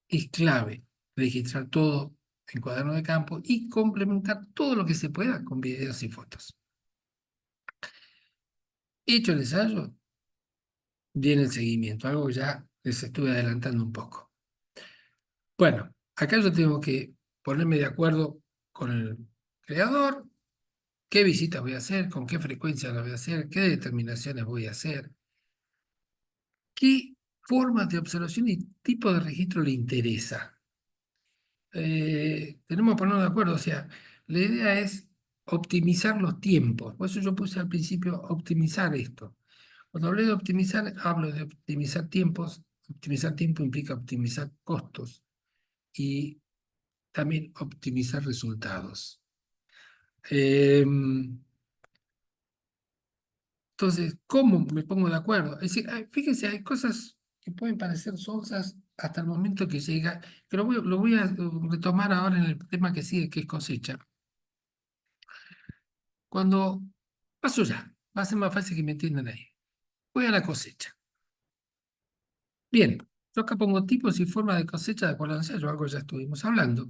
Es clave registrar todo en cuaderno de campo y complementar todo lo que se pueda con videos y fotos. Hecho el ensayo, viene el seguimiento, algo que ya les estuve adelantando un poco. Bueno, acá yo tengo que ponerme de acuerdo con el creador, qué visitas voy a hacer, con qué frecuencia las voy a hacer, qué determinaciones voy a hacer, qué formas de observación y tipo de registro le interesa. Tenemos que ponernos de acuerdo, o sea, la idea es optimizar los tiempos. Por eso yo puse al principio optimizar esto. Cuando hablé de optimizar, hablo de optimizar tiempos. Optimizar tiempo implica optimizar costos y también optimizar resultados. Entonces, ¿cómo me pongo de acuerdo? Es decir, fíjense, hay cosas que pueden parecer sonsas hasta el momento que llega, pero lo voy a retomar ahora en el tema que sigue, que es cosecha. Cuando paso ya, va a ser más fácil que me entiendan ahí. Voy a la cosecha. Bien, yo acá pongo tipos y formas de cosecha de acuerdo al ensayo, algo que ya estuvimos hablando.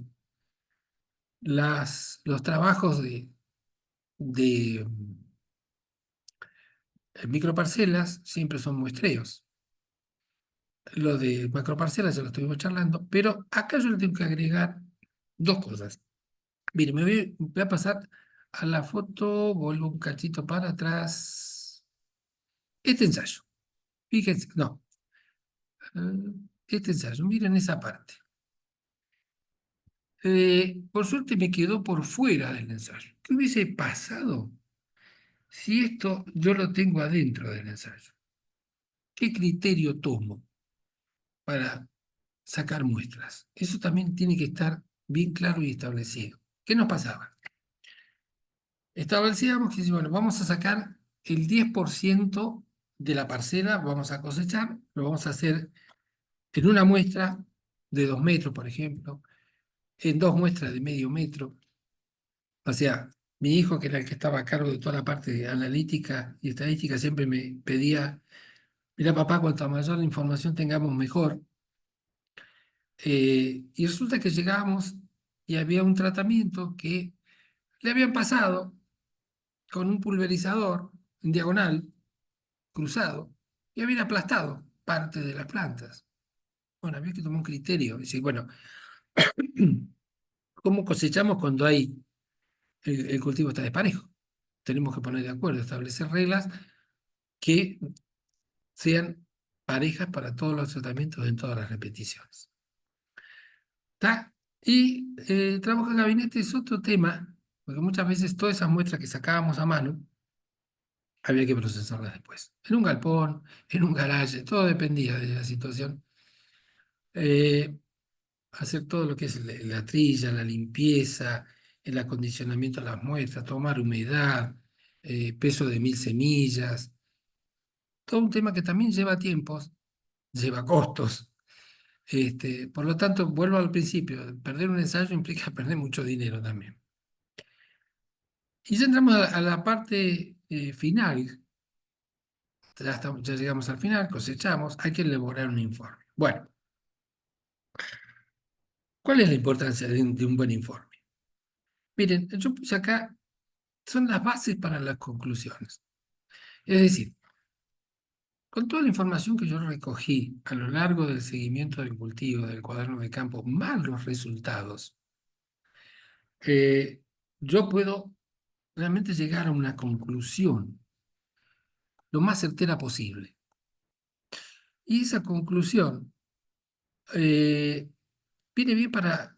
Los trabajos de microparcelas siempre son muestreos. Lo de macroparcelas ya lo estuvimos charlando, pero acá yo le tengo que agregar dos cosas. Mire, voy a pasar a la foto, vuelvo un cachito para atrás. Este ensayo, fíjense, no, este ensayo, miren esa parte. Por suerte me quedó por fuera del ensayo. ¿Qué hubiese pasado si esto yo lo tengo adentro del ensayo, ¿qué criterio tomo para sacar muestras? Eso también tiene que estar bien claro y establecido. ¿Qué nos pasaba? Establecíamos que, bueno, vamos a sacar el 10% de la parcela, vamos a cosechar, lo vamos a hacer en una muestra de 2 metros, por ejemplo, en 2 muestras de medio metro. O sea, mi hijo, que era el que estaba a cargo de toda la parte de analítica y estadística, siempre me pedía, mira papá, cuanto mayor información tengamos, mejor. Y resulta que llegábamos y había un tratamiento que le habían pasado con un pulverizador en diagonal, cruzado, y habían aplastado parte de las plantas. Bueno, había que tomar un criterio, decir, bueno, ¿cómo cosechamos cuando el cultivo está desparejo? Tenemos que poner de acuerdo, establecer reglas que sean parejas para todos los tratamientos en todas las repeticiones. ¿Está? Y el trabajo de gabinete es otro tema, porque muchas veces todas esas muestras que sacábamos a mano había que procesarlas después. En un galpón, en un garaje, todo dependía de la situación. Eh, hacer todo lo que es la trilla, la limpieza, el acondicionamiento de las muestras, tomar humedad, peso de 1000 semillas, todo un tema que también lleva tiempos, lleva costos. Por lo tanto, vuelvo al principio, perder un ensayo implica perder mucho dinero también. Y ya entramos a la parte final, ya llegamos al final, cosechamos, hay que elaborar un informe. Bueno, ¿cuál es la importancia de un buen informe? Miren, yo puse acá, son las bases para las conclusiones. Es decir, con toda la información que yo recogí a lo largo del seguimiento del cultivo, del cuaderno de campo, más los resultados, eh, yo puedo realmente llegar a una conclusión lo más certera posible. Y esa conclusión eh, viene bien para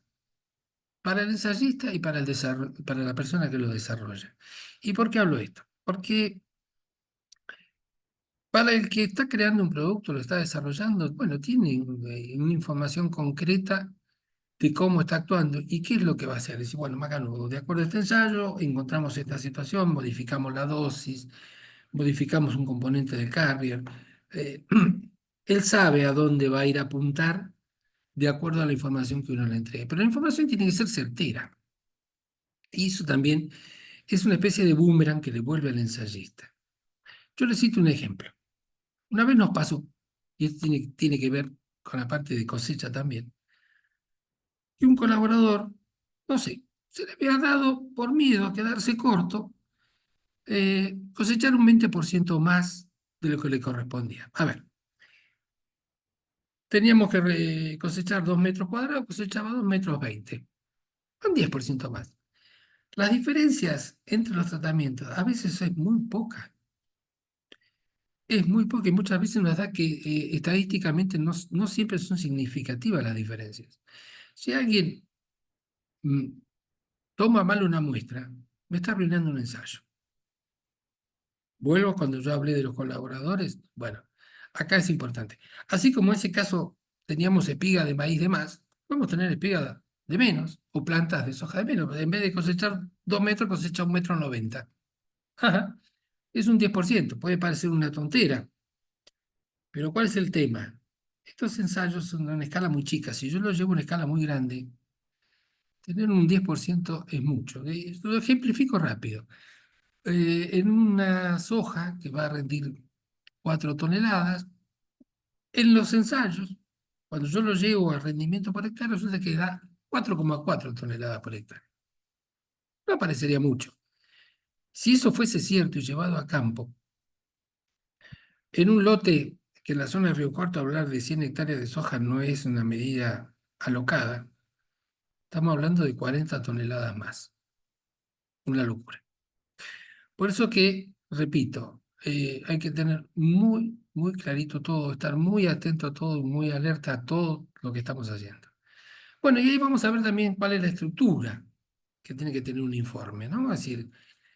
el ensayista y para la persona que lo desarrolla. ¿Y por qué hablo esto? Porque para el que está creando un producto, lo está desarrollando, bueno, tiene una información concreta de cómo está actuando y qué es lo que va a hacer. Dice, bueno, Macano, de acuerdo a este ensayo, encontramos esta situación, modificamos la dosis, modificamos un componente del carrier. Eh, él sabe a dónde va a ir a apuntar de acuerdo a la información que uno le entregue. Pero la información tiene que ser certera. Y eso también es una especie de boomerang que le vuelve al ensayista. Yo le cito un ejemplo. Una vez nos pasó, y esto tiene que ver con la parte de cosecha también, que un colaborador, no sé, se le había dado por miedo a quedarse corto, cosechar un 20% más de lo que le correspondía. A ver, teníamos que cosechar 2 metros cuadrados, cosechaba 2 metros 20, un 10% más. Las diferencias entre los tratamientos a veces es muy poca y muchas veces nos da que estadísticamente no siempre son significativas las diferencias. Si alguien mm, toma mal una muestra, me está arruinando un ensayo. Vuelvo cuando yo hablé de los colaboradores. Bueno, acá es importante. Así como en ese caso teníamos espiga de maíz de más, podemos tener espiga de menos o plantas de soja de menos. En vez de cosechar 2 metros, cosecha 1,90 m. Ajá, es un 10%, puede parecer una tontera, pero ¿cuál es el tema? Estos ensayos son a una escala muy chica. Si yo los llevo a una escala muy grande, tener un 10% es mucho. Lo ejemplifico rápido. En una soja que va a rendir 4 toneladas, en los ensayos, cuando yo lo llevo a rendimiento por hectárea, resulta que da 4,4 toneladas por hectárea. No parecería mucho. Si eso fuese cierto y llevado a campo, en un lote que en la zona de Río Cuarto hablar de 100 hectáreas de soja no es una medida alocada, estamos hablando de 40 toneladas más. Una locura. Por eso que, repito, hay que tener muy, muy clarito todo, estar muy atento a todo, muy alerta a todo lo que estamos haciendo. Bueno, y ahí vamos a ver también cuál es la estructura que tiene que tener un informe, ¿no? Es decir,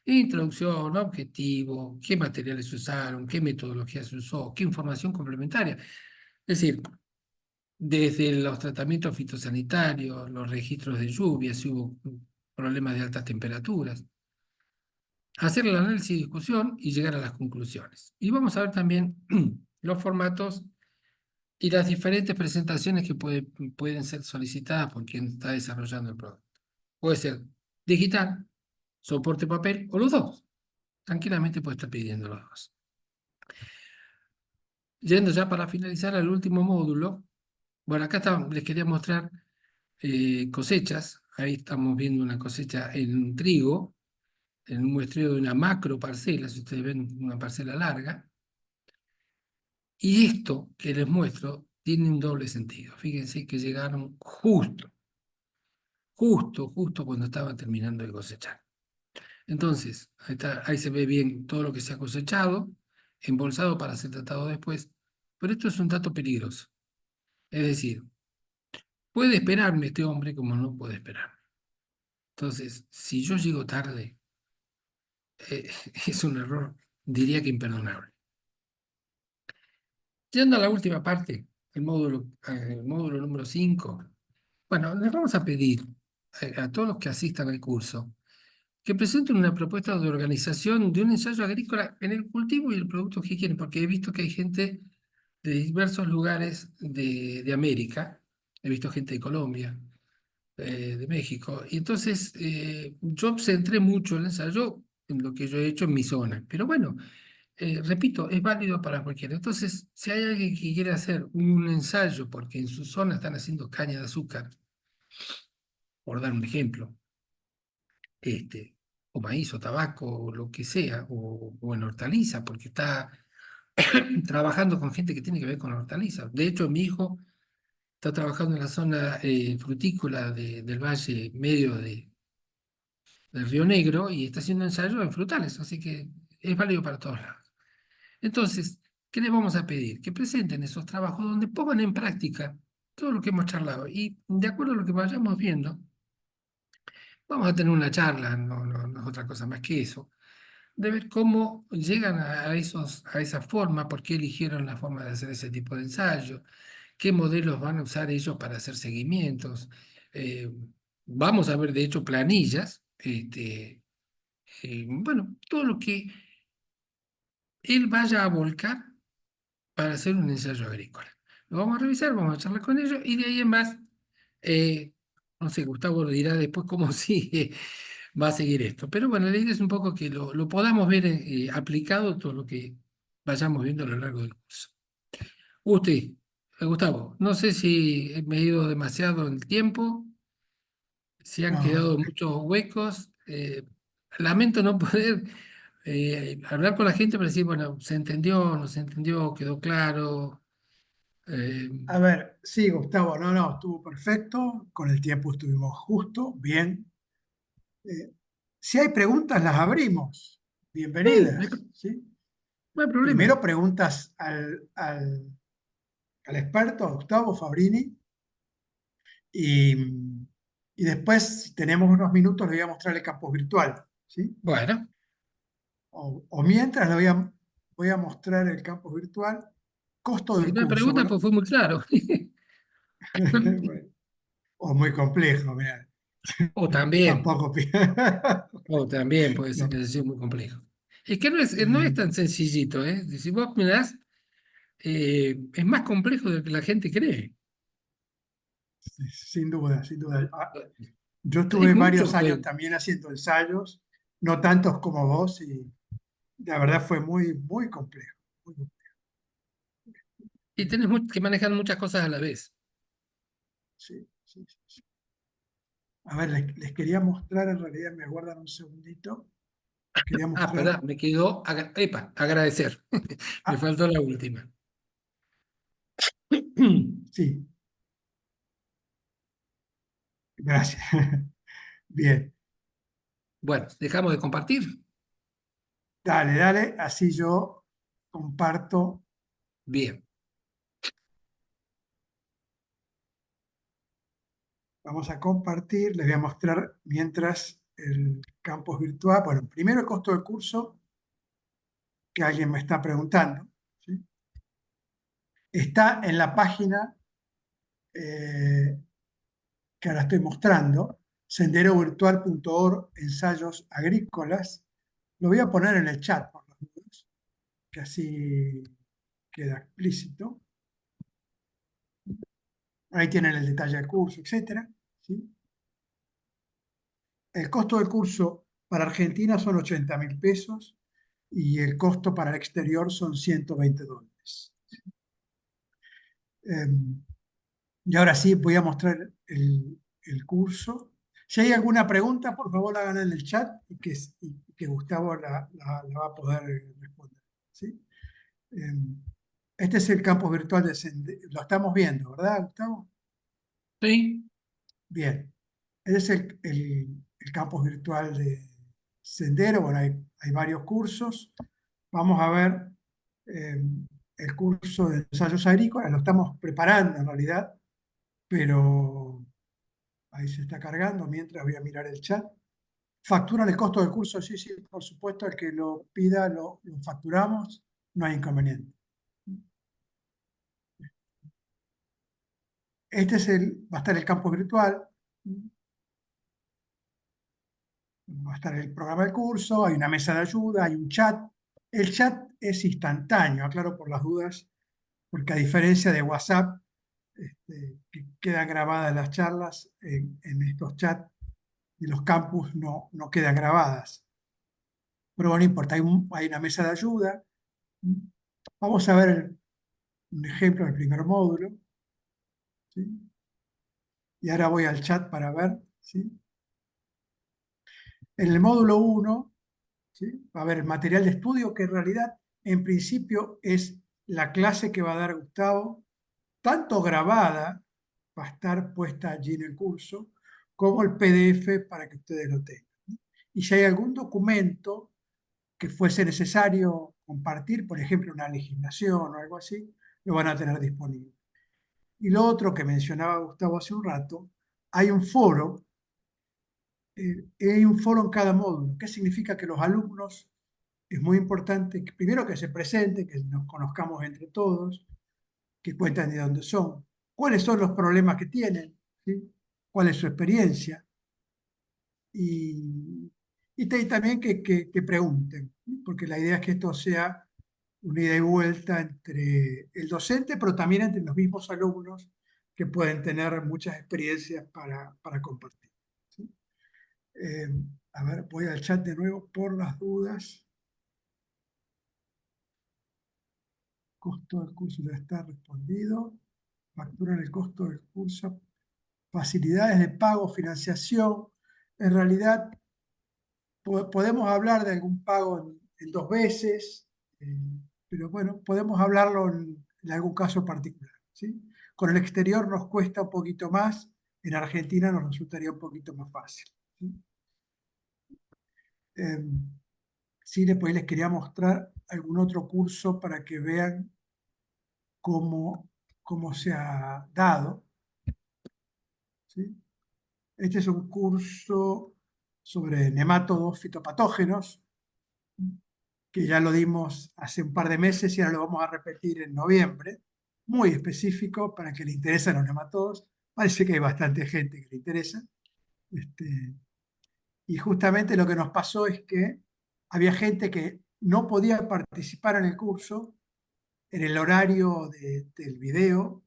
Introducción, objetivo, qué materiales se usaron, qué metodología se usó, qué información complementaria. Es decir, desde los tratamientos fitosanitarios, los registros de lluvias, si hubo problemas de altas temperaturas, hacer el análisis y discusión y llegar a las conclusiones. Y vamos a ver también los formatos y las diferentes presentaciones que pueden ser solicitadas por quien está desarrollando el producto. Puede ser digital, soporte papel o los dos. Tranquilamente puede estar pidiendo los dos. Yendo ya para finalizar al último módulo, bueno, les quería mostrar cosechas. Ahí estamos viendo una cosecha en trigo, en un muestreo de una macro parcela, si ustedes ven una parcela larga. Y esto que les muestro tiene un doble sentido. Fíjense que llegaron justo cuando estaban terminando de cosechar. Entonces, ahí se ve bien todo lo que se ha cosechado, embolsado para ser tratado después. Pero esto es un dato peligroso. Es decir, puede esperarme este hombre como no puede esperarme. Entonces, si yo llego tarde, es un error, diría que imperdonable. Yendo a la última parte, el módulo número 5. Bueno, les vamos a pedir a todos los que asistan al curso que presenten una propuesta de organización de un ensayo agrícola en el cultivo y el producto que quieren, porque he visto que hay gente de diversos lugares de América, he visto gente de Colombia, de México, y entonces yo centré mucho el ensayo en lo que yo he hecho en mi zona, pero bueno, repito, es válido para cualquiera. Entonces, si hay alguien que quiere hacer un ensayo porque en su zona están haciendo caña de azúcar, por dar un ejemplo, este, o maíz o tabaco o lo que sea, o en hortaliza, porque está trabajando con gente que tiene que ver con hortaliza. De hecho, mi hijo está trabajando en la zona frutícola del valle medio del Río Negro y está haciendo ensayos en frutales, así que es válido para todos lados. Entonces, ¿qué les vamos a pedir? Que presenten esos trabajos donde pongan en práctica todo lo que hemos charlado y de acuerdo a lo que vayamos viendo, vamos a tener una charla, no es otra cosa más que eso, de ver cómo llegan a esa forma, por qué eligieron la forma de hacer ese tipo de ensayo, qué modelos van a usar ellos para hacer seguimientos. Eh, Vamos a ver, de hecho, planillas, bueno, todo lo que él vaya a volcar para hacer un ensayo agrícola. Lo vamos a revisar, vamos a charlar con ellos y de ahí en más, eh, no sé, Gustavo lo dirá después cómo sigue, va a seguir esto. Pero bueno, la idea es un poco que lo podamos ver aplicado todo lo que vayamos viendo a lo largo del curso. Usted, Gustavo, no sé si me he ido demasiado en el tiempo, si han No, quedado muchos huecos. Lamento no poder hablar con la gente para decir, bueno, se entendió, no se entendió, quedó claro. Eh, a ver, sí, Gustavo, no, estuvo perfecto, con el tiempo estuvimos justo, bien. Eh, si hay preguntas, las abrimos. sí, no hay, Bienvenidas, ¿sí? no hay problema. Primero preguntas al experto, a Gustavo Fabrini, y, y después, si tenemos unos minutos, le voy a mostrar el campus virtual, ¿sí? Bueno, O mientras voy a mostrar el campus virtual, costo si del no hay curso. preguntas, Bueno, pues fue muy claro. bueno, o muy complejo, mirá. O también, Tampoco. o también puede ser No, que haya sido muy complejo. Es que no es tan sencillito, ¿eh? Si vos mirás, es más complejo de lo que la gente cree. sin duda, sin duda. Yo Es estuve mucho, varios años pues, también haciendo ensayos, no tantos como vos, y la verdad fue muy complejo. Muy complejo. y tenés que manejar muchas cosas a la vez. Sí, sí, sí, sí. A ver, les quería mostrar, en realidad me aguardan un segundito, les quería Ah, mostrar. perdón, me quedó, agradecer. Me Ah, faltó la última. sí, gracias. Bien, Bueno, dejamos de compartir. dale, así yo comparto. Bien. Vamos a compartir, les voy a mostrar mientras. el campus virtual. Bueno, primero el costo del curso, que alguien me está preguntando, ¿sí? Está en la página eh, que ahora estoy mostrando, senderovirtual.org, ensayos agrícolas. Lo voy a poner en el chat, por las dudas, que así queda explícito. Ahí tienen el detalle del curso, etcétera, ¿sí? El costo del curso para Argentina son 80.000 pesos y el costo para el exterior son $120. Eh, y ahora sí voy a mostrar el curso. Si hay alguna pregunta, por favor, háganla en el chat y que Gustavo la va a poder responder, ¿sí? Eh, este es el campus virtual de Sendero. Lo estamos viendo, ¿verdad, Gustavo? Sí, Bien. Este es el campus virtual de Sendero. Bueno, hay varios cursos. Vamos a ver eh, el curso de ensayos agrícolas. Lo estamos preparando en realidad, pero ahí se está cargando. Mientras voy a mirar el chat. ¿Facturan el costo del curso? Sí, sí, por supuesto. El que lo pida lo facturamos. No hay inconveniente. Va a estar el campus virtual. Va a estar el programa del curso, hay una mesa de ayuda, hay un chat. El chat es instantáneo, aclaro por las dudas, porque a diferencia de WhatsApp, que quedan grabadas las charlas, en estos chats de los campus no quedan grabadas. Pero bueno, no importa, hay una mesa de ayuda. Vamos a ver un ejemplo del primer módulo, ¿sí? Y ahora voy al chat para ver, ¿sí? En el módulo 1, ¿sí? Va a haber el material de estudio que en realidad, en principio, es la clase que va a dar Gustavo, tanto grabada, va a estar puesta allí en el curso, como el PDF para que ustedes lo tengan. Y si hay algún documento que fuese necesario compartir, por ejemplo, una legislación o algo así, lo van a tener disponible. Y lo otro que mencionaba Gustavo hace un rato, hay un foro, hay un foro en cada módulo. ¿Qué significa? Que los alumnos, es muy importante que primero que se presenten, que nos conozcamos entre todos, que cuenten de dónde son, cuáles son los problemas que tienen, ¿sí? Cuál es su experiencia y también que pregunten, ¿sí? Porque la idea es que esto sea una ida y vuelta entre el docente, pero también entre los mismos alumnos que pueden tener muchas experiencias para compartir, ¿sí? Eh, a ver, voy al chat de nuevo por las dudas. Costo del curso ya está respondido. Facturan el costo del curso. Facilidades de pago, financiación. En realidad, podemos hablar de algún pago en 2 veces, eh, pero bueno, podemos hablarlo en algún caso particular, ¿sí? Con el exterior nos cuesta un poquito más, en Argentina nos resultaría un poquito más fácil, ¿sí? Eh, sí, después les quería mostrar algún otro curso para que vean cómo se ha dado, ¿sí? Este es un curso sobre nemátodos fitopatógenos, que ya lo dimos hace un par de meses y ahora lo vamos a repetir en noviembre, muy específico para que le interesen los nematodos. Parece que hay bastante gente que le interesa. Este, y justamente lo que nos pasó es que había gente que no podía participar en el curso en el horario del video,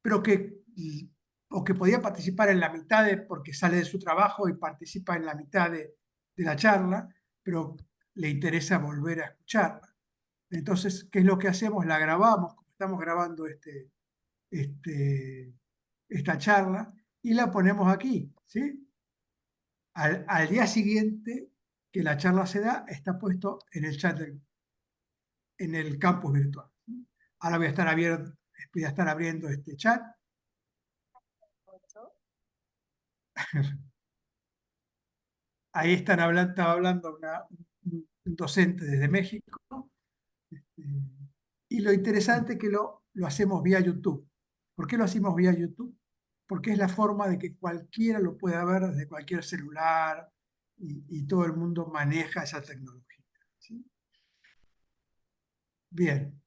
pero o que podía participar en la mitad porque sale de su trabajo y participa en la mitad de la charla, pero le interesa volver a escucharla. Entonces, ¿qué es lo que hacemos? La grabamos, como estamos grabando este, esta charla, y la ponemos aquí, ¿sí? Al día siguiente que la charla se da, está puesto en el chat, en el campus virtual. Ahora voy a estar abriendo este chat. Ahí estaba hablando un docente desde México. este, y lo interesante es que lo hacemos vía YouTube. ¿Por qué lo hacemos vía YouTube? porque es la forma de que cualquiera lo pueda ver desde cualquier celular y todo el mundo maneja esa tecnología. ¿Sí? Bien,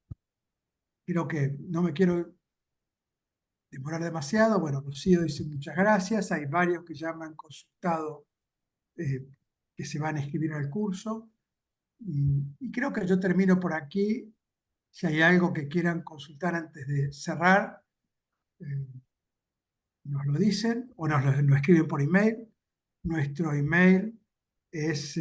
creo que no me quiero demorar demasiado. Bueno, Rocío dice muchas gracias. Hay varios que ya me han consultado que se van a inscribir al curso. Y creo que yo termino por aquí. Si hay algo que quieran consultar antes de cerrar, eh, nos lo dicen o lo escriben por email. Nuestro email es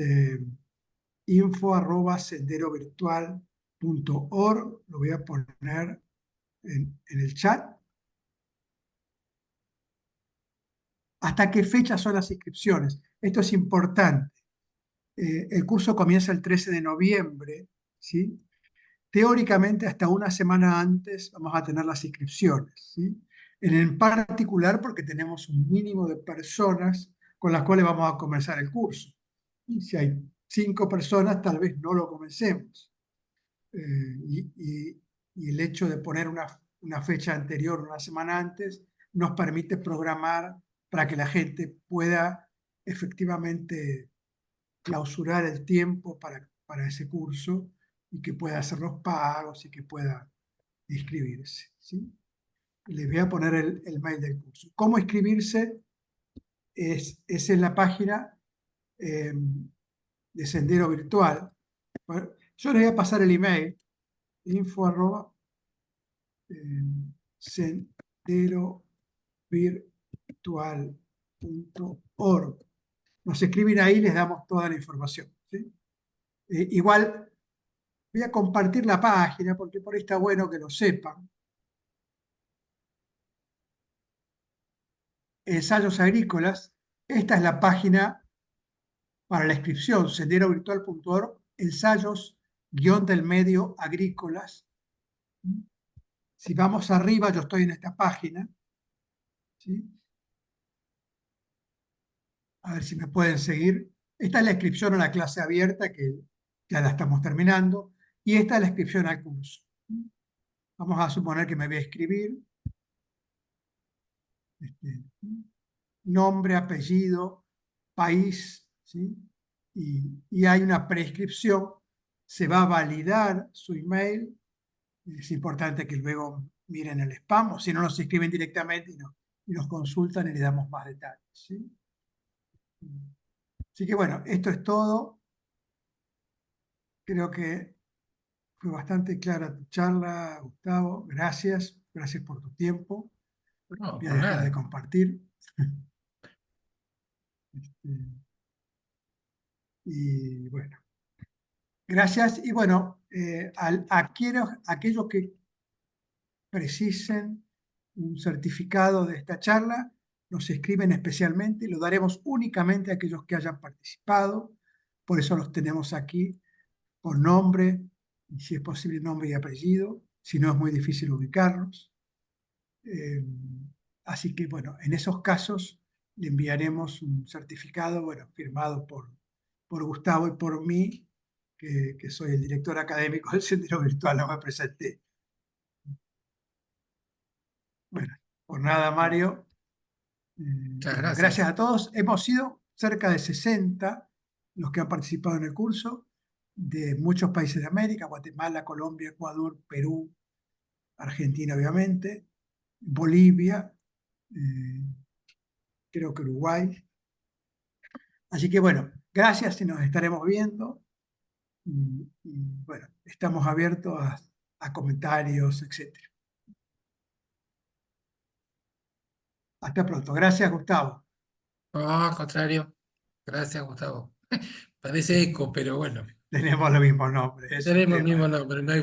info@senderovirtual.org. Lo voy a poner en el chat. ¿Hasta qué fecha son las inscripciones? Esto es importante. El curso comienza el 13 de noviembre, ¿sí? Teóricamente, hasta una semana antes vamos a tener las inscripciones, ¿sí? En particular porque tenemos un mínimo de personas con las cuales vamos a comenzar el curso. Y si hay 5 personas, tal vez no lo comencemos. Y el hecho de poner una fecha anterior, una semana antes, nos permite programar para que la gente pueda efectivamente clausurar el tiempo para ese curso y que pueda hacer los pagos y que pueda inscribirse. ¿Sí? Les voy a poner el mail del curso. ¿Cómo inscribirse? Es en la página de Sendero Virtual. Bueno, yo les voy a pasar el email, info@senderovirtual.org. Nos escriben ahí y les damos toda la información. ¿Sí? Igual voy a compartir la página porque por ahí está bueno que lo sepan. Ensayos agrícolas. Esta es la página para la inscripción, senderovirtual.org, ensayos-del-medio agrícolas. Si vamos arriba, yo estoy en esta página. ¿Sí? A ver si me pueden seguir. Esta es la inscripción a la clase abierta, que ya la estamos terminando, y esta es la inscripción al curso. Vamos a suponer que me voy a escribir. Nombre, apellido, país, ¿sí? Y hay una prescripción. Se va a validar su email. Es importante que luego miren el spam, o si no nos escriben directamente y nos consultan y le damos más detalles. ¿Sí? Así que bueno, esto es todo. Creo que fue bastante clara tu charla, Gustavo. Gracias. Gracias por tu tiempo. No, Voy a por dejar de nada. compartir. Y bueno, gracias. Y bueno, aquellos que precisen un certificado de esta charla, nos escriben especialmente, lo daremos únicamente a aquellos que hayan participado, por eso los tenemos aquí por nombre, y si es posible nombre y apellido, si no es muy difícil ubicarlos. Así que bueno, en esos casos le enviaremos un certificado, bueno, firmado por Gustavo y por mí, que soy el director académico del Sendero Virtual, no me presenté. Bueno, por nada, Mario. Muchas Bueno, gracias gracias. a todos. Hemos sido cerca de 60 los que han participado en el curso, de muchos países de América: Guatemala, Colombia, Ecuador, Perú, Argentina, obviamente, Bolivia, eh, creo que Uruguay. Así que bueno, gracias y nos estaremos viendo. Bueno, estamos abiertos a comentarios, etc. Hasta pronto. Gracias, Gustavo. No, al contrario. Gracias, Gustavo. Parece eco, pero bueno, Tenemos los mismos nombres, es un tenemos el tema. mismo nombre, no hay